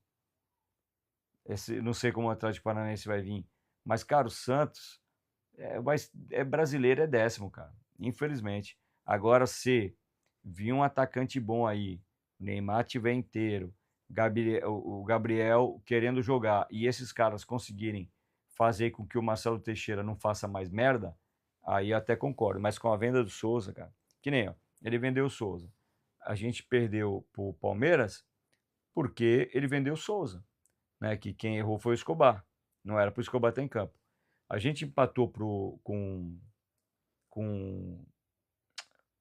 Não sei como o Atlético Paranaense vai vir. Mas, cara, o Santos é brasileiro, é 10º, cara. Infelizmente. Agora, se vir um atacante bom aí, o Neymar tiver inteiro, o Gabriel querendo jogar, e esses caras conseguirem fazer com que o Marcelo Teixeira não faça mais merda, aí eu até concordo. Mas com a venda do Souza, cara, que nem, ó, ele vendeu o Souza. A gente perdeu pro Palmeiras porque ele vendeu o Souza, né? Que quem errou foi o Escobar. Não era pro Escobar estar em campo. A gente empatou com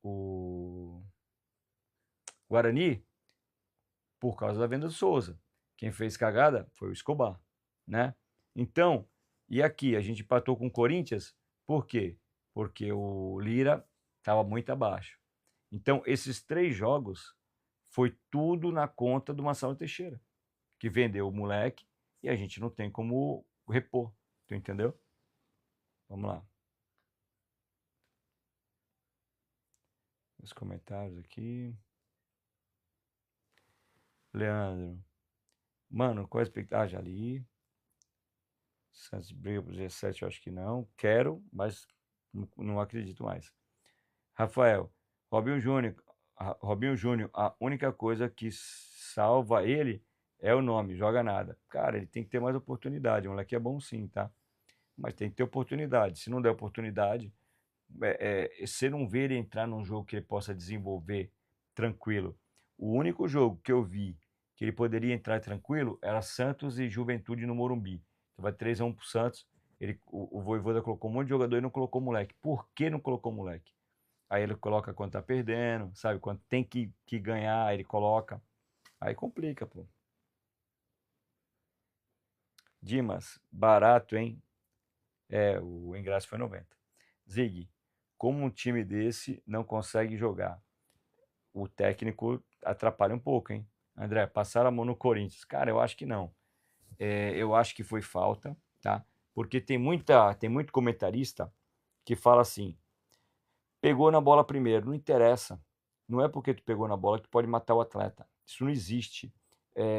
o Guarani por causa da venda do Souza. Quem fez cagada foi o Escobar, né? Então, e aqui a gente empatou com o Corinthians, por quê? Porque o Lira estava muito abaixo. Então, esses 3 jogos foi tudo na conta do Marcelo Teixeira, que vendeu o moleque e a gente não tem como repor. Tu entendeu? Vamos lá. Os comentários aqui. Leandro. Mano, qual a expectativa? Ah, já li. Santos briga pro G7, eu acho que não. Quero, mas não acredito mais. Rafael. Robinho Júnior. Robinho Júnior, a única coisa que salva ele é o nome, joga nada. Cara, ele tem que ter mais oportunidade. O moleque é bom sim, tá? Mas tem que ter oportunidade. Se não der oportunidade, você não vê ele entrar num jogo que ele possa desenvolver tranquilo. O único jogo que eu vi que ele poderia entrar tranquilo era Santos e Juventude no Morumbi. Então vai 3-1 pro Santos. O Vojvoda colocou um monte de jogador e não colocou moleque. Por que não colocou moleque? Aí ele coloca quando tá perdendo, sabe? Quando tem que ganhar, ele coloca. Aí complica, pô. Dimas, barato, hein? O ingresso foi 90. Zig, como um time desse não consegue jogar? O técnico atrapalha um pouco, hein? André, passaram a mão no Corinthians. Cara, eu acho que não. Eu acho que foi falta, tá? Porque tem muito comentarista que fala assim: pegou na bola primeiro, não interessa. Não é porque tu pegou na bola que tu pode matar o atleta. Isso não existe.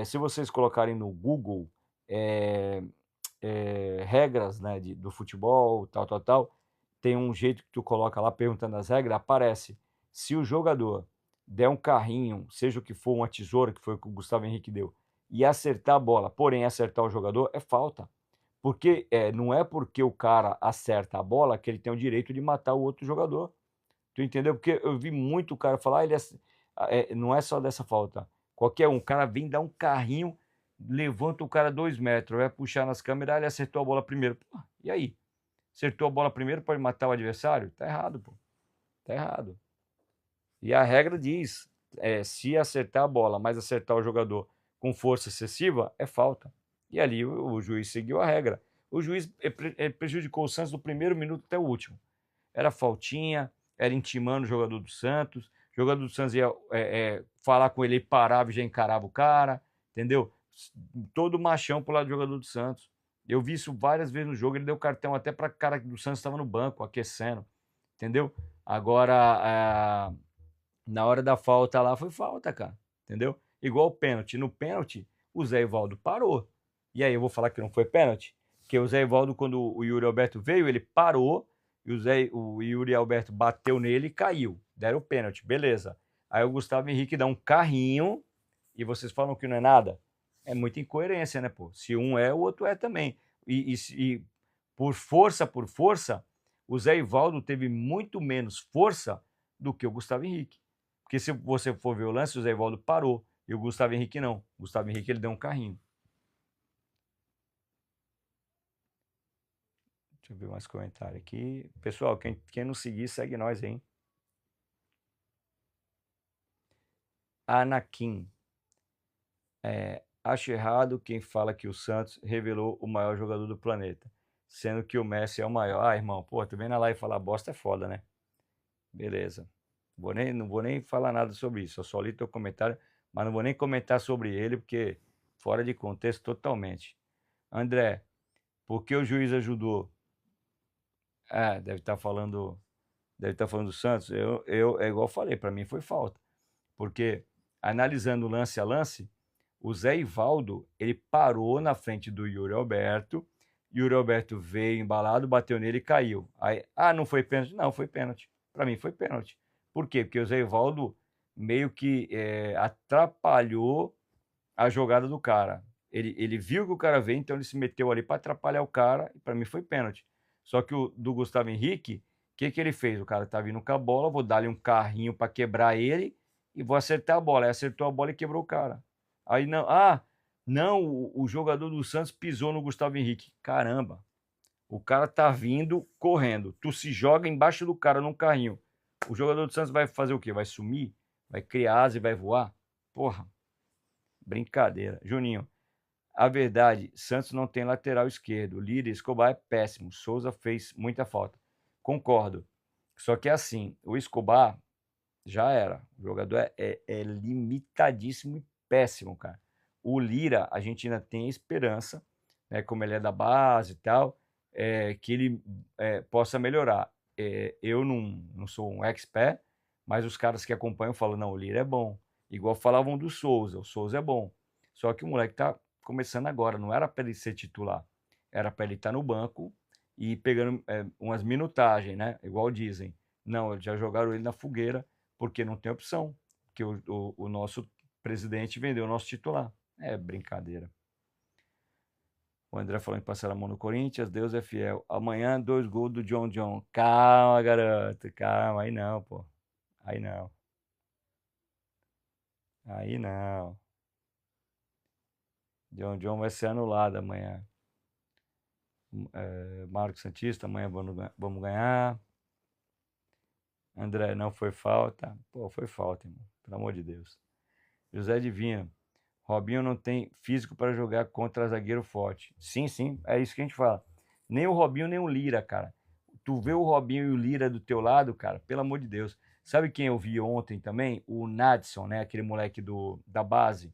Se vocês colocarem no Google é, regras, né, do futebol, tal, tal, tal, tem um jeito que tu coloca lá perguntando as regras, aparece. Se o jogador der um carrinho, seja o que for, uma tesoura, que foi o que o Gustavo Henrique deu, e acertar a bola, porém acertar o jogador, é falta. Porque não é porque o cara acerta a bola que ele tem o direito de matar o outro jogador. Tu entendeu? Porque eu vi muito cara falar, não é só dessa falta. Qualquer um, o cara vem dar um carrinho, levanta o cara 2 metros, vai puxar nas câmeras, ele acertou a bola primeiro. Pô, e aí? Acertou a bola primeiro, pode matar o adversário? Tá errado, pô. Tá errado. E a regra diz, se acertar a bola, mas acertar o jogador com força excessiva, é falta. E ali o juiz seguiu a regra. O juiz prejudicou o Santos do primeiro minuto até o último. Era faltinha, era intimando o jogador do Santos. O jogador do Santos ia falar com ele, ele parava e já encarava o cara, entendeu? Todo machão pro lado do jogador do Santos. Eu vi isso várias vezes no jogo. Ele deu cartão até para cara do Santos estava no banco, aquecendo, entendeu? Agora, na hora da falta lá, foi falta, cara, entendeu? Igual o pênalti. No pênalti, o Zé Ivaldo parou. E aí eu vou falar que não foi pênalti? Porque o Zé Ivaldo, quando o Yuri Alberto veio, ele parou e o Yuri Alberto bateu nele e caiu. Deram o pênalti, beleza. Aí o Gustavo Henrique dá um carrinho e vocês falam que não é nada? É muita incoerência, né, pô? Se um é, o outro é também. E por força, o Zé Ivaldo teve muito menos força do que o Gustavo Henrique. Porque se você for ver o lance, o Zé Ivaldo parou e o Gustavo Henrique não. O Gustavo Henrique ele deu um carrinho. Deixa eu ver mais comentário aqui. Pessoal, quem não seguir, segue nós, hein? Anakin. Acho errado quem fala que o Santos revelou o maior jogador do planeta, sendo que o Messi é o maior. Ah, irmão, pô, tu vem na live falar bosta é foda, né? Beleza. Não vou nem falar nada sobre isso. Eu só li teu comentário, mas não vou nem comentar sobre ele, porque fora de contexto totalmente. André, por que o juiz ajudou? Ah, deve estar falando do Santos. É igual eu falei, para mim foi falta. Porque analisando lance a lance, o Zé Ivaldo, ele parou na frente do Yuri Alberto, Yuri Alberto veio embalado, bateu nele e caiu. Aí, não foi pênalti? Não, foi pênalti. Para mim foi pênalti. Por quê? Porque o Zé Ivaldo meio que atrapalhou a jogada do cara. Ele viu que o cara veio, então ele se meteu ali para atrapalhar o cara, e para mim foi pênalti. Só que o do Gustavo Henrique, o que ele fez? O cara tá vindo com a bola, vou dar-lhe um carrinho para quebrar ele e vou acertar a bola. Aí acertou a bola e quebrou o cara. Aí não, não, o jogador do Santos pisou no Gustavo Henrique. Caramba, o cara tá vindo correndo. Tu se joga embaixo do cara num carrinho. O jogador do Santos vai fazer o quê? Vai sumir? Vai criar asa e vai voar? Porra, brincadeira. Juninho, a verdade, Santos não tem lateral esquerdo. Lira e Escobar é péssimo. Souza fez muita falta. Concordo. Só que é assim, o Escobar já era. O jogador é limitadíssimo e péssimo, cara. O Lira, a gente ainda tem esperança, né, como ele é da base e tal, que ele possa melhorar. Eu não sou um expert, mas os caras que acompanham falam, não, o Lira é bom. Igual falavam do Souza, o Souza é bom. Só que o moleque tá começando agora, não era para ele ser titular. Era para ele estar no banco e pegando umas minutagens, né? Igual dizem. Não, já jogaram ele na fogueira, porque não tem opção. Porque o nosso presidente vendeu o nosso titular. É brincadeira. O André falou em passar a mão no Corinthians, Deus é fiel. Amanhã, 2 gols do John John. Calma, garoto, calma. Aí não, pô. Aí não. Aí não. John John vai ser anulado amanhã. Marcos Santista, amanhã vamos ganhar. André, não foi falta. Pô, foi falta, irmão. Pelo amor de Deus. José Divino. Robinho não tem físico para jogar contra zagueiro forte. Sim, sim, é isso que a gente fala. Nem o Robinho, nem o Lira, cara. Tu vê o Robinho e o Lira do teu lado, cara, pelo amor de Deus. Sabe quem eu vi ontem também? O Nadson, né? Aquele moleque da base,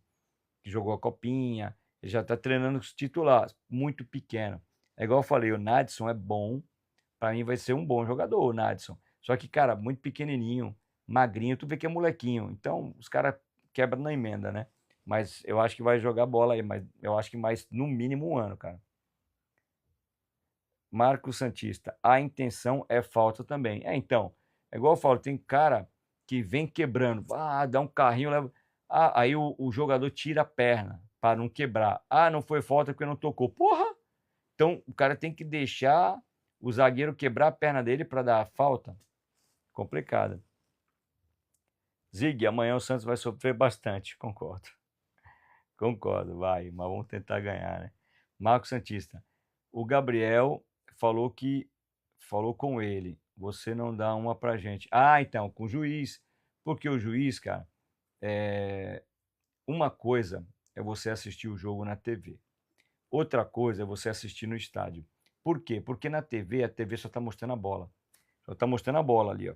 que jogou a copinha. Ele já tá treinando os titulares, muito pequeno. É igual eu falei, o Nadson é bom. Pra mim vai ser um bom jogador, o Nadson. Só que, cara, muito pequenininho, magrinho, tu vê que é molequinho. Então, os caras quebram na emenda, né? Mas eu acho que vai jogar bola aí, mas eu acho que mais no mínimo um ano, cara. Marcos Santista, a intenção é falta também. Então, é igual eu falo, tem cara que vem quebrando, dá um carrinho, leva. Aí o jogador tira a perna para não quebrar. Não foi falta porque não tocou. Porra! Então o cara tem que deixar o zagueiro quebrar a perna dele para dar a falta. Complicada. Zig, amanhã o Santos vai sofrer bastante, concordo. Concordo, vai, mas vamos tentar ganhar, né? Marcos Santista. O Gabriel falou com ele. Você não dá uma pra gente. Então, com o juiz. Porque o juiz, cara, uma coisa é você assistir o jogo na TV. Outra coisa é você assistir no estádio. Por quê? Porque na TV, a TV só tá mostrando a bola. Só tá mostrando a bola ali, ó.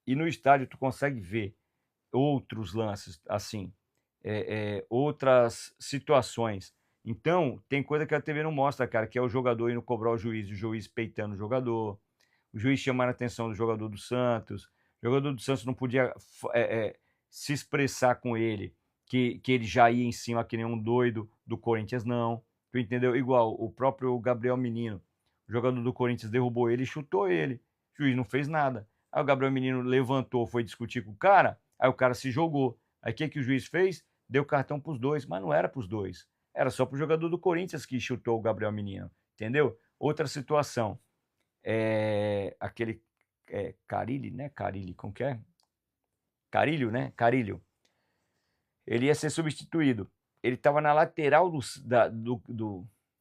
E no estádio tu consegue ver outros lances, assim, outras situações. Então, tem coisa que a TV não mostra, cara, que é o jogador indo cobrar o juiz peitando o juiz chamando a atenção do jogador do Santos, o jogador do Santos não podia se expressar com ele, que ele já ia em cima que nem um doido, do Corinthians não, tu entendeu? Igual o próprio Gabriel Menino, o jogador do Corinthians derrubou ele e chutou ele, o juiz não fez nada. Aí o Gabriel Menino levantou, foi discutir com o cara, aí o cara se jogou. Aí o que o juiz fez? Deu cartão para os dois, mas não era para os dois. Era só para o jogador do Corinthians que chutou o Gabriel Menino, entendeu? Outra situação, aquele Carilli, né? Carilli, como que é? Carilho, né? Carilho. Ele ia ser substituído. Ele estava na lateral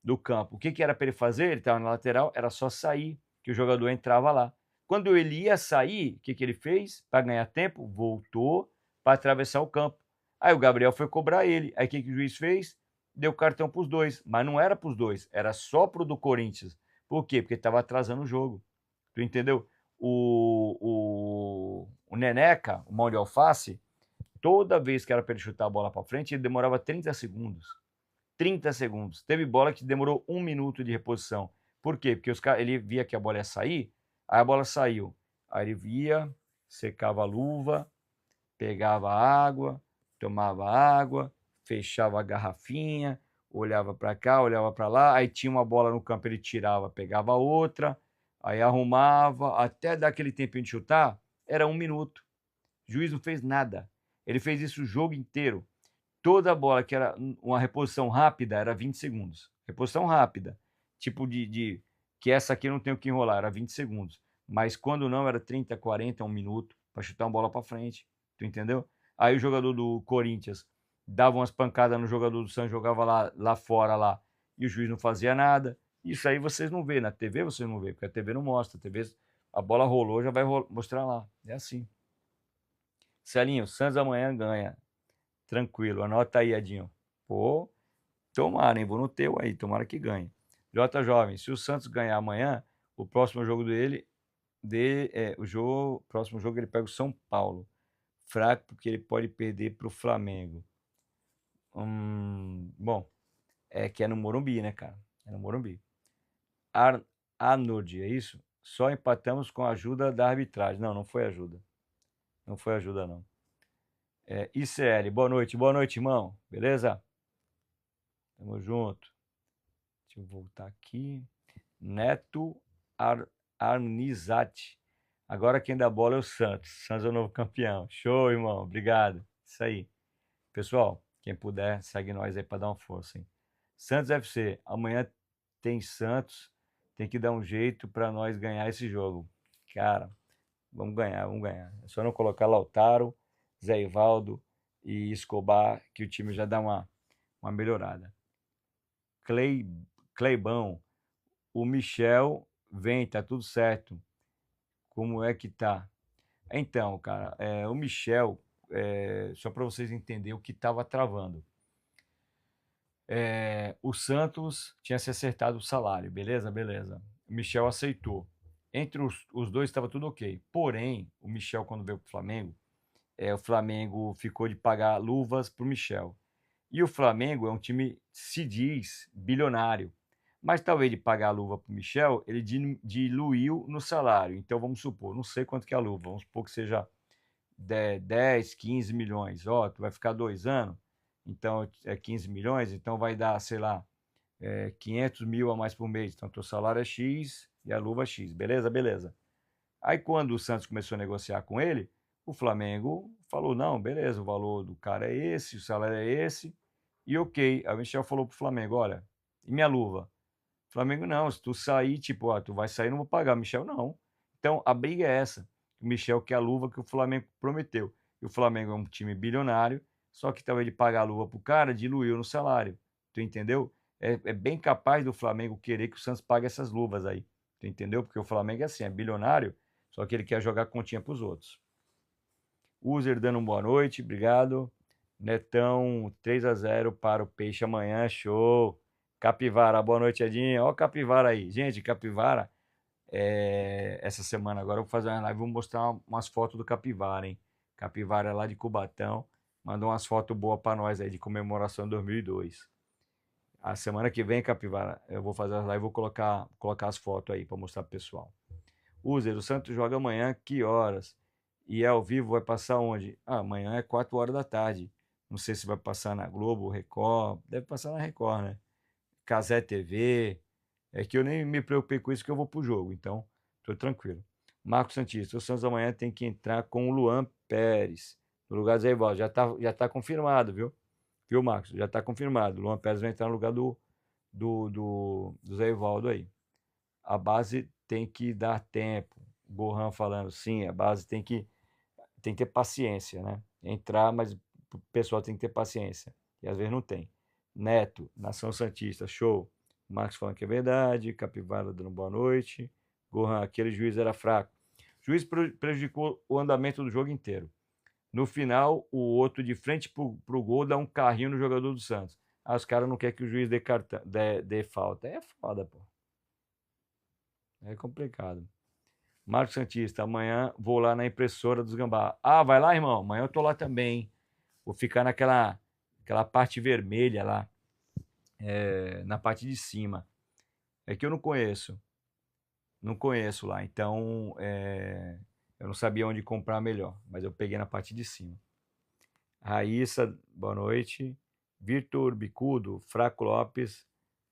do campo. O que era para ele fazer? Ele estava na lateral, era só sair, que o jogador entrava lá. Quando ele ia sair, o que ele fez? Para ganhar tempo, voltou para atravessar o campo. Aí o Gabriel foi cobrar ele. Aí o que o juiz fez? deu cartão para os dois, mas não era para os dois, era só pro do Corinthians. Por quê? Porque estava atrasando o jogo. Tu entendeu? O Neneca, o mão de alface, toda vez que era para ele chutar a bola para frente, ele demorava 30 segundos. 30 segundos. Teve bola que demorou 1 minuto de reposição. Por quê? Porque ele via que a bola ia sair, aí a bola saiu. Aí ele via, secava a luva, pegava água, tomava água, fechava a garrafinha, olhava para cá, olhava para lá, aí tinha uma bola no campo, ele tirava, pegava outra, aí arrumava, até dar aquele tempinho de chutar, era 1 minuto. O juiz não fez nada. Ele fez isso o jogo inteiro. Toda bola que era uma reposição rápida era 20 segundos. Reposição rápida. Tipo que essa aqui não tem o que enrolar, era 20 segundos. Mas quando não, era 30, 40, 1 minuto para chutar uma bola para frente. Tu entendeu? Aí o jogador do Corinthians dava umas pancadas no jogador do Santos, jogava lá fora lá, e o juiz não fazia nada. Isso aí vocês não vê, na TV vocês não vê, porque a TV não mostra. A TV, a bola rolou, já vai mostrar lá. É assim. Celinho, o Santos amanhã ganha. Tranquilo, anota aí, Edinho. Pô, tomara, hein? Vou no teu aí, tomara que ganhe. Jota Jovem, se o Santos ganhar amanhã, o próximo jogo próximo jogo ele pega o São Paulo. Fraco porque ele pode perder para o Flamengo. Bom, é que é no Morumbi, né, cara? É no Morumbi. Arnold, é isso? Só empatamos com a ajuda da arbitragem. Não, não foi ajuda. Não foi ajuda, não. ICL, boa noite, irmão. Beleza? Tamo junto. Deixa eu voltar aqui. Neto Arnizati. Agora quem dá bola é o Santos. Santos é o novo campeão. Show, irmão. Obrigado. Isso aí. Pessoal, quem puder, segue nós aí para dar uma força, hein? Santos FC. Amanhã tem Santos. Tem que dar um jeito para nós ganhar esse jogo. Cara, vamos ganhar, vamos ganhar. É só não colocar Lautaro, Zé Ivaldo e Escobar, que o time já dá uma melhorada. Cleibão, o Michel vem, tá tudo certo. Como é que tá? Então, cara, o Michel, só para vocês entenderem o que estava travando. O Santos tinha se acertado o salário, beleza? Beleza. O Michel aceitou. Entre os dois estava tudo ok. Porém, o Michel, quando veio para o Flamengo ficou de pagar luvas para o Michel. E o Flamengo é um time, se diz, bilionário. Mas talvez de pagar a luva para o Michel, ele diluiu no salário. Então vamos supor, não sei quanto que é a luva, vamos supor que seja 10, 15 milhões. Ó, tu vai ficar 2 anos, então é 15 milhões, então vai dar, sei lá, 500 mil a mais por mês. Então teu salário é X e a luva é X. Beleza? Beleza. Aí quando o Santos começou a negociar com ele, o Flamengo falou: não, beleza, o valor do cara é esse, o salário é esse, e ok. Aí o Michel falou pro Flamengo: olha, e minha luva? O Flamengo não, se tu sair, tipo, tu vai sair, não vou pagar. O Michel não. Então a briga é essa. O Michel quer a luva que o Flamengo prometeu. E o Flamengo é um time bilionário, só que talvez ele pagar a luva pro cara, diluiu no salário. Tu entendeu? É bem capaz do Flamengo querer que o Santos pague essas luvas aí. Tu entendeu? Porque o Flamengo é assim, é bilionário, só que ele quer jogar continha para os outros. User dando uma boa noite, obrigado. Netão, 3-0 para o Peixe amanhã, show. Capivara, boa noite, Edinho. Ó o Capivara aí. Gente, Capivara, essa semana agora eu vou fazer uma live, vou mostrar umas fotos do Capivara, hein? Capivara é lá de Cubatão, mandou umas fotos boas para nós aí de comemoração de 2002. A semana que vem, Capivara, eu vou fazer as lives, vou colocar as fotos aí para mostrar pro pessoal. User, o Santos joga amanhã, que horas? E é ao vivo, vai passar onde? Amanhã é 4 horas da tarde. Não sei se vai passar na Globo, Record. Deve passar na Record, né? Cazé TV. É que eu nem me preocupei com isso, que eu vou pro jogo. Então, tô tranquilo. Marcos Santista, o Santos amanhã tem que entrar com o Luan Pérez. No lugar do Zé Ivaldo. Já tá confirmado, viu? Viu, Marcos? Já tá confirmado. O Luan Pérez vai entrar no lugar do Zé Ivaldo aí. A base tem que dar tempo. Gohan falando, sim, a base tem que ter paciência, né? Entrar, mas o pessoal tem que ter paciência. E às vezes não tem. Neto, Nação Santista, show. Marcos falando que é verdade. Capivara dando boa noite. Gohan, aquele juiz era fraco. O juiz prejudicou o andamento do jogo inteiro. No final, o outro de frente pro gol dá um carrinho no jogador do Santos. Ah, os caras não querem que o juiz dê falta. É foda, pô. É complicado. Marcos Santista, amanhã vou lá na impressora dos Gambá. Ah, vai lá, irmão. Amanhã eu tô lá também. Vou ficar aquela parte vermelha lá, na parte de cima. É que eu não conheço. Não conheço lá. Então, eu não sabia onde comprar melhor. Mas eu peguei na parte de cima. Raíssa, boa noite. Vitor Bicudo, Fraco Lopes,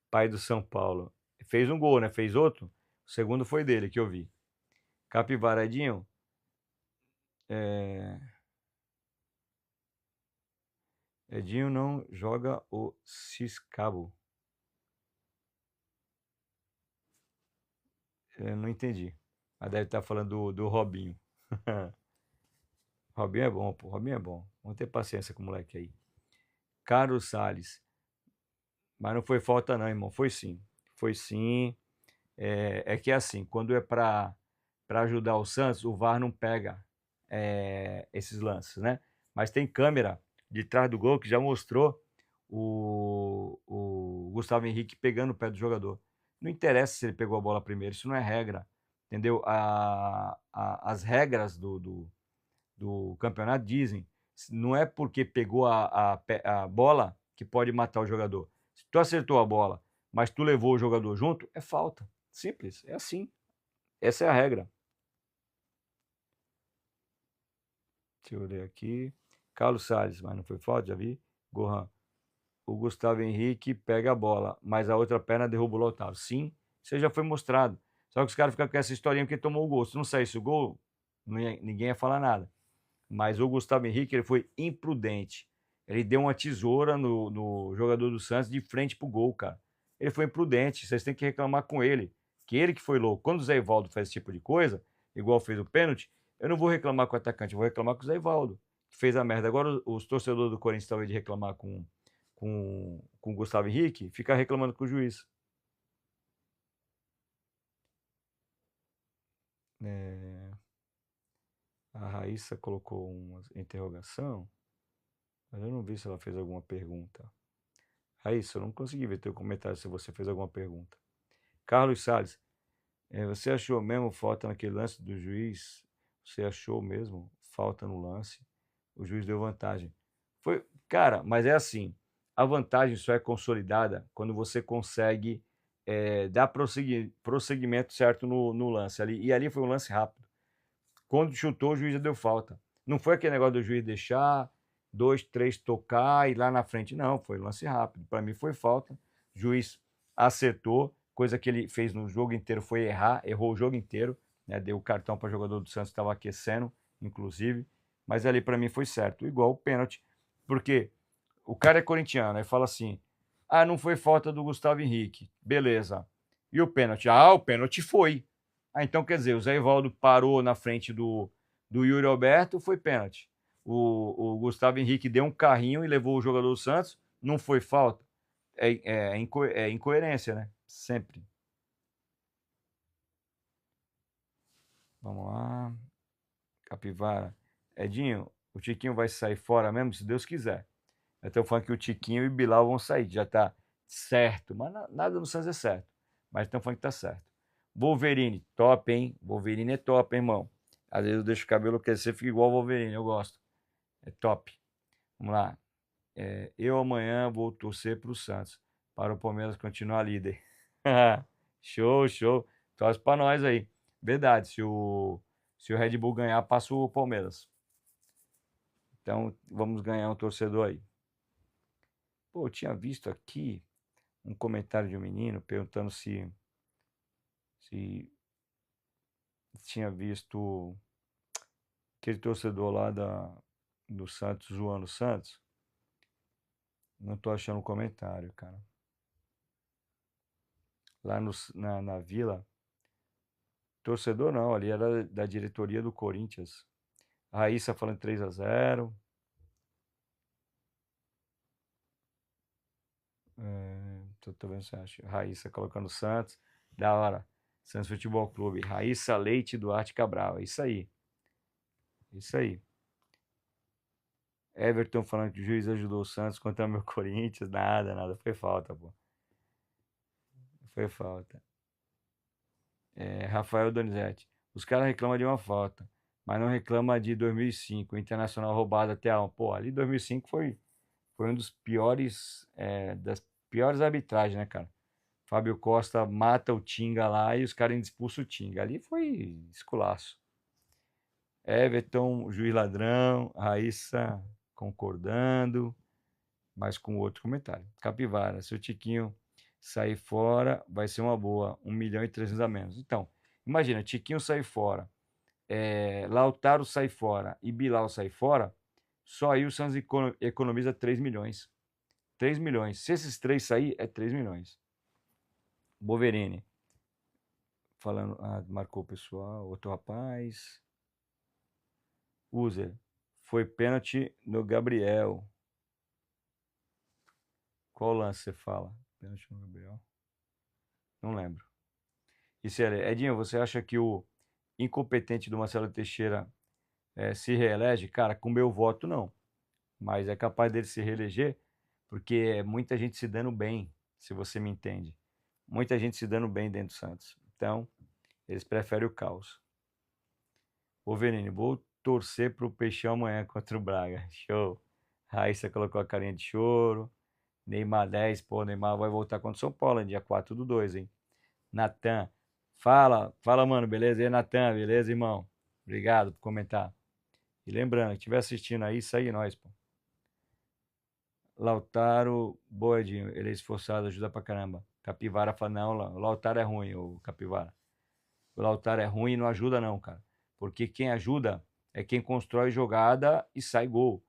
pai do São Paulo. Fez um gol, né? Fez outro? O segundo foi dele, que eu vi. Capivaradinho, Edinho não joga o Ciscabo. Eu não entendi. Mas deve estar falando do Robinho. Robinho é bom, pô. Robinho é bom. Vamos ter paciência com o moleque aí. Carlos Salles. Mas não foi falta, não, irmão. Foi sim. Foi sim. É que é assim, quando é para ajudar o Santos, o VAR não pega esses lances, né? Mas tem câmera de trás do gol que já mostrou o Gustavo Henrique pegando o pé do jogador. Não interessa se ele pegou a bola primeiro, isso não é regra, entendeu? As regras do campeonato dizem, não é porque pegou a bola que pode matar o jogador. Se tu acertou a bola, mas tu levou o jogador junto, é falta. Simples, é assim. Essa é a regra. Deixa eu ler aqui. Carlos Salles, mas não foi falta, já vi. Gohan. O Gustavo Henrique pega a bola, mas a outra perna derruba o Lautaro. Sim, isso já foi mostrado. Só que os caras ficam com essa historinha porque tomou o gol. Se não saísse o gol, ninguém ia falar nada. Mas o Gustavo Henrique ele foi imprudente. Ele deu uma tesoura no jogador do Santos de frente pro gol, cara. Ele foi imprudente. Vocês têm que reclamar com ele. Que ele que foi louco. Quando o Zé Ivaldo faz esse tipo de coisa, igual fez o pênalti, eu não vou reclamar com o atacante, eu vou reclamar com o Zé Ivaldo, que fez a merda. Agora, os torcedores do Corinthians, talvez, de reclamar com o Gustavo Henrique, ficar reclamando com o juiz. É, a Raíssa colocou uma interrogação, mas eu não vi se ela fez alguma pergunta. Raíssa, eu não consegui ver teu comentário se você fez alguma pergunta. Carlos Salles, você achou mesmo falta naquele lance do juiz? Você achou mesmo falta no lance? O juiz deu vantagem. Foi, cara, mas é assim, a vantagem só é consolidada quando você consegue dar prosseguimento certo no lance ali. E ali foi um lance rápido. Quando chutou, o juiz já deu falta. Não foi aquele negócio do juiz deixar, dois, três tocar e lá na frente. Não, foi lance rápido. Para mim foi falta. O juiz acertou, coisa que ele fez no jogo inteiro foi errar, errou o jogo inteiro, né? Deu o cartão para o jogador do Santos, estava aquecendo, inclusive. Mas ali para mim foi certo, igual o pênalti. Porque o cara é corintiano, aí fala assim: ah, não foi falta do Gustavo Henrique. Beleza. E o pênalti? Ah, o pênalti foi. Ah, então quer dizer, o Zé Ivaldo parou na frente do Yuri Alberto, foi pênalti. O Gustavo Henrique deu um carrinho e levou o jogador do Santos, não foi falta. É incoerência, né? Sempre. Vamos lá. Capivara. Edinho, o Tiquinho vai sair fora mesmo, se Deus quiser. Eu tô falando que o Tiquinho e o Bilal vão sair, já tá certo. Mas nada no Santos é certo. Mas estão falando que tá certo. Wolverine, top, hein? Wolverine é top, hein, irmão. Às vezes eu deixo o cabelo crescer, fica igual o Wolverine, eu gosto. É top. Vamos lá. Eu amanhã vou torcer pro Santos, para o Palmeiras continuar líder. Show, show. Torce pra nós aí. Verdade, se o Red Bull ganhar, passa o Palmeiras. Então, vamos ganhar um torcedor aí. Pô, eu tinha visto aqui um comentário de um menino perguntando se tinha visto aquele torcedor lá do Santos zoando o Santos. Não tô achando o comentário, cara. Lá na vila. Torcedor não, ali era da diretoria do Corinthians. A Raíssa falando 3-0. Tô vendo se acha. Raíssa colocando Santos. Da hora. Santos Futebol Clube. Raíssa Leite Duarte Cabral. É isso aí. Isso aí. Everton falando que o juiz ajudou o Santos contra o meu Corinthians. Nada. Foi falta, pô. Foi falta. Rafael Donizete. Os caras reclamam de uma falta, mas não reclama de 2005. O Internacional roubado até a 1. Pô, ali 2005 foi um dos piores, das piores arbitragens, né, cara? Fábio Costa mata o Tinga lá e os caras ainda expulsam o Tinga. Ali foi esculaço. Everton, juiz ladrão, Raíssa concordando, mas com outro comentário. Capivara, se o Tiquinho sair fora, vai ser uma boa, 1.300.000 a menos. Então, imagina, Tiquinho sair fora, Lautaro sai fora e Bilal sai fora, só aí o Santos economiza 3 milhões. 3 milhões. Se esses três sair, é 3 milhões. Boverini, falando, marcou o pessoal, outro rapaz. User, foi pênalti no Gabriel. Qual lance você fala? Pênalti no Gabriel? Não lembro. E sério, Edinho, você acha que o incompetente do Marcelo Teixeira se reelege? Cara, com meu voto não. Mas é capaz dele se reeleger porque é muita gente se dando bem, se você me entende. Muita gente se dando bem dentro do Santos. Então, eles preferem o caos. Ô, Veneno, vou torcer pro Peixão amanhã contra o Braga. Show. Raíssa colocou a carinha de choro. Neymar 10, pô, Neymar vai voltar contra o São Paulo, dia 4/2, hein? Natan, fala, mano, beleza? E aí, Natan, beleza, irmão? Obrigado por comentar. E lembrando, que estiver assistindo aí, segue nós, pô. Lautaro, boa, Edinho, ele é esforçado, ajuda pra caramba. Capivara fala, não, o Lautaro é ruim, o Capivara. O Lautaro é ruim e não ajuda não, cara. Porque quem ajuda é quem constrói jogada e sai gol.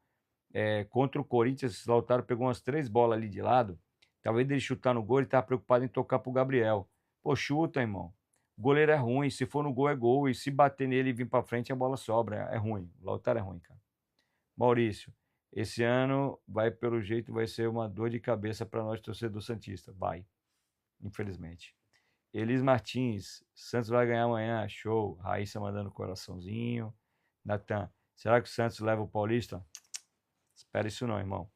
Contra o Corinthians, o Lautaro pegou umas 3 bolas ali de lado. Talvez ele chutar no gol, ele tava preocupado em tocar pro Gabriel. Pô, chuta, irmão. O goleiro é ruim. Se for no gol, é gol. E se bater nele e vir pra frente, a bola sobra. É ruim. O Lautaro é ruim, cara. Maurício, esse ano vai, pelo jeito, vai ser uma dor de cabeça para nós, torcedor santista. Vai. Infelizmente. Elis Martins, Santos vai ganhar amanhã. Show. Raíssa mandando coraçãozinho. Natan, será que o Santos leva o Paulista? Espera isso não, irmão.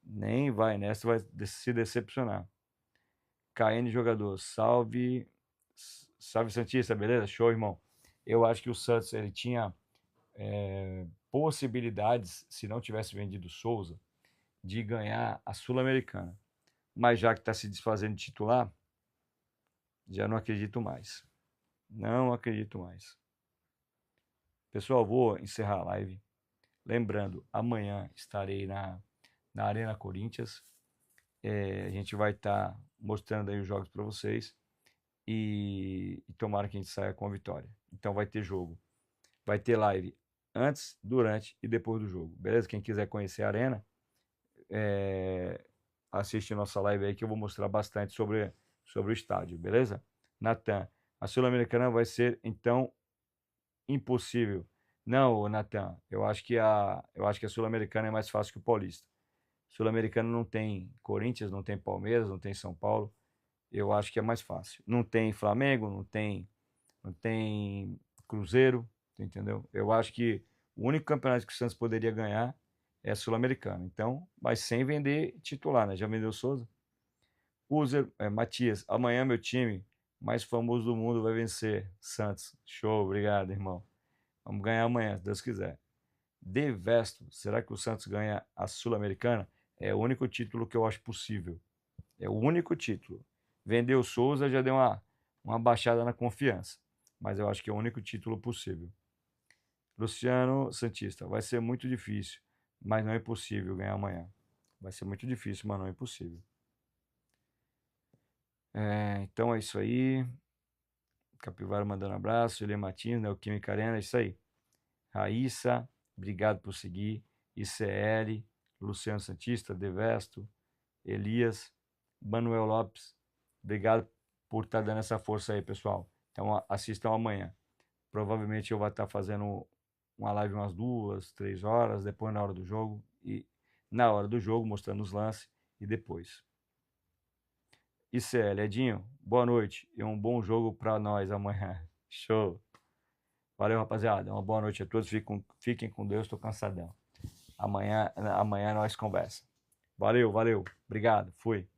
Nem vai nessa, vai se decepcionar. KN jogador, salve Santista, beleza? Show, irmão. Eu acho que o Santos ele tinha possibilidades, se não tivesse vendido o Souza, de ganhar a Sul-Americana. Mas já que está se desfazendo de titular, já não acredito mais. Não acredito mais. Pessoal, vou encerrar a live. Lembrando, amanhã estarei na Arena Corinthians. A gente vai estar mostrando aí os jogos para vocês e tomara que a gente saia com a vitória. Então vai ter jogo, vai ter live antes, durante e depois do jogo, beleza? Quem quiser conhecer a Arena, assiste nossa live aí que eu vou mostrar bastante sobre o estádio, beleza? Natan, a Sul-Americana vai ser então impossível. Não, Natan, eu acho que a Sul-Americana é mais fácil que o Paulista. Sul-Americano não tem Corinthians, não tem Palmeiras, não tem São Paulo. Eu acho que é mais fácil. Não tem Flamengo, não tem Cruzeiro, entendeu? Eu acho que o único campeonato que o Santos poderia ganhar é Sul-Americano. Então, mas sem vender titular, né? Já vendeu o Souza. User, Matias, amanhã meu time mais famoso do mundo vai vencer. Santos. Show, obrigado, irmão. Vamos ganhar amanhã, se Deus quiser. Devesto, será que o Santos ganha a Sul-Americana? É o único título que eu acho possível. É o único título. Vender o Souza já deu uma baixada na confiança. Mas eu acho que é o único título possível. Luciano Santista, vai ser muito difícil, mas não é impossível ganhar amanhã. Vai ser muito difícil, mas não é impossível. Então é isso aí. Capivara mandando abraço. Ele Martins, Neoquímica Arena, é isso aí. Raíssa, obrigado por seguir. ICL, Luciano Santista, Devesto, Elias, Manuel Lopes, obrigado por estar dando essa força aí, pessoal. Então assistam amanhã. Provavelmente eu vou estar fazendo uma live umas 2, 3 horas, depois na hora do jogo e na hora do jogo mostrando os lances e depois. ICL, Edinho, boa noite e um bom jogo para nós amanhã. Show. Valeu, rapaziada. Uma boa noite a todos. Fiquem com Deus, estou cansadão. Amanhã nós conversa. Valeu, valeu. Obrigado. Fui.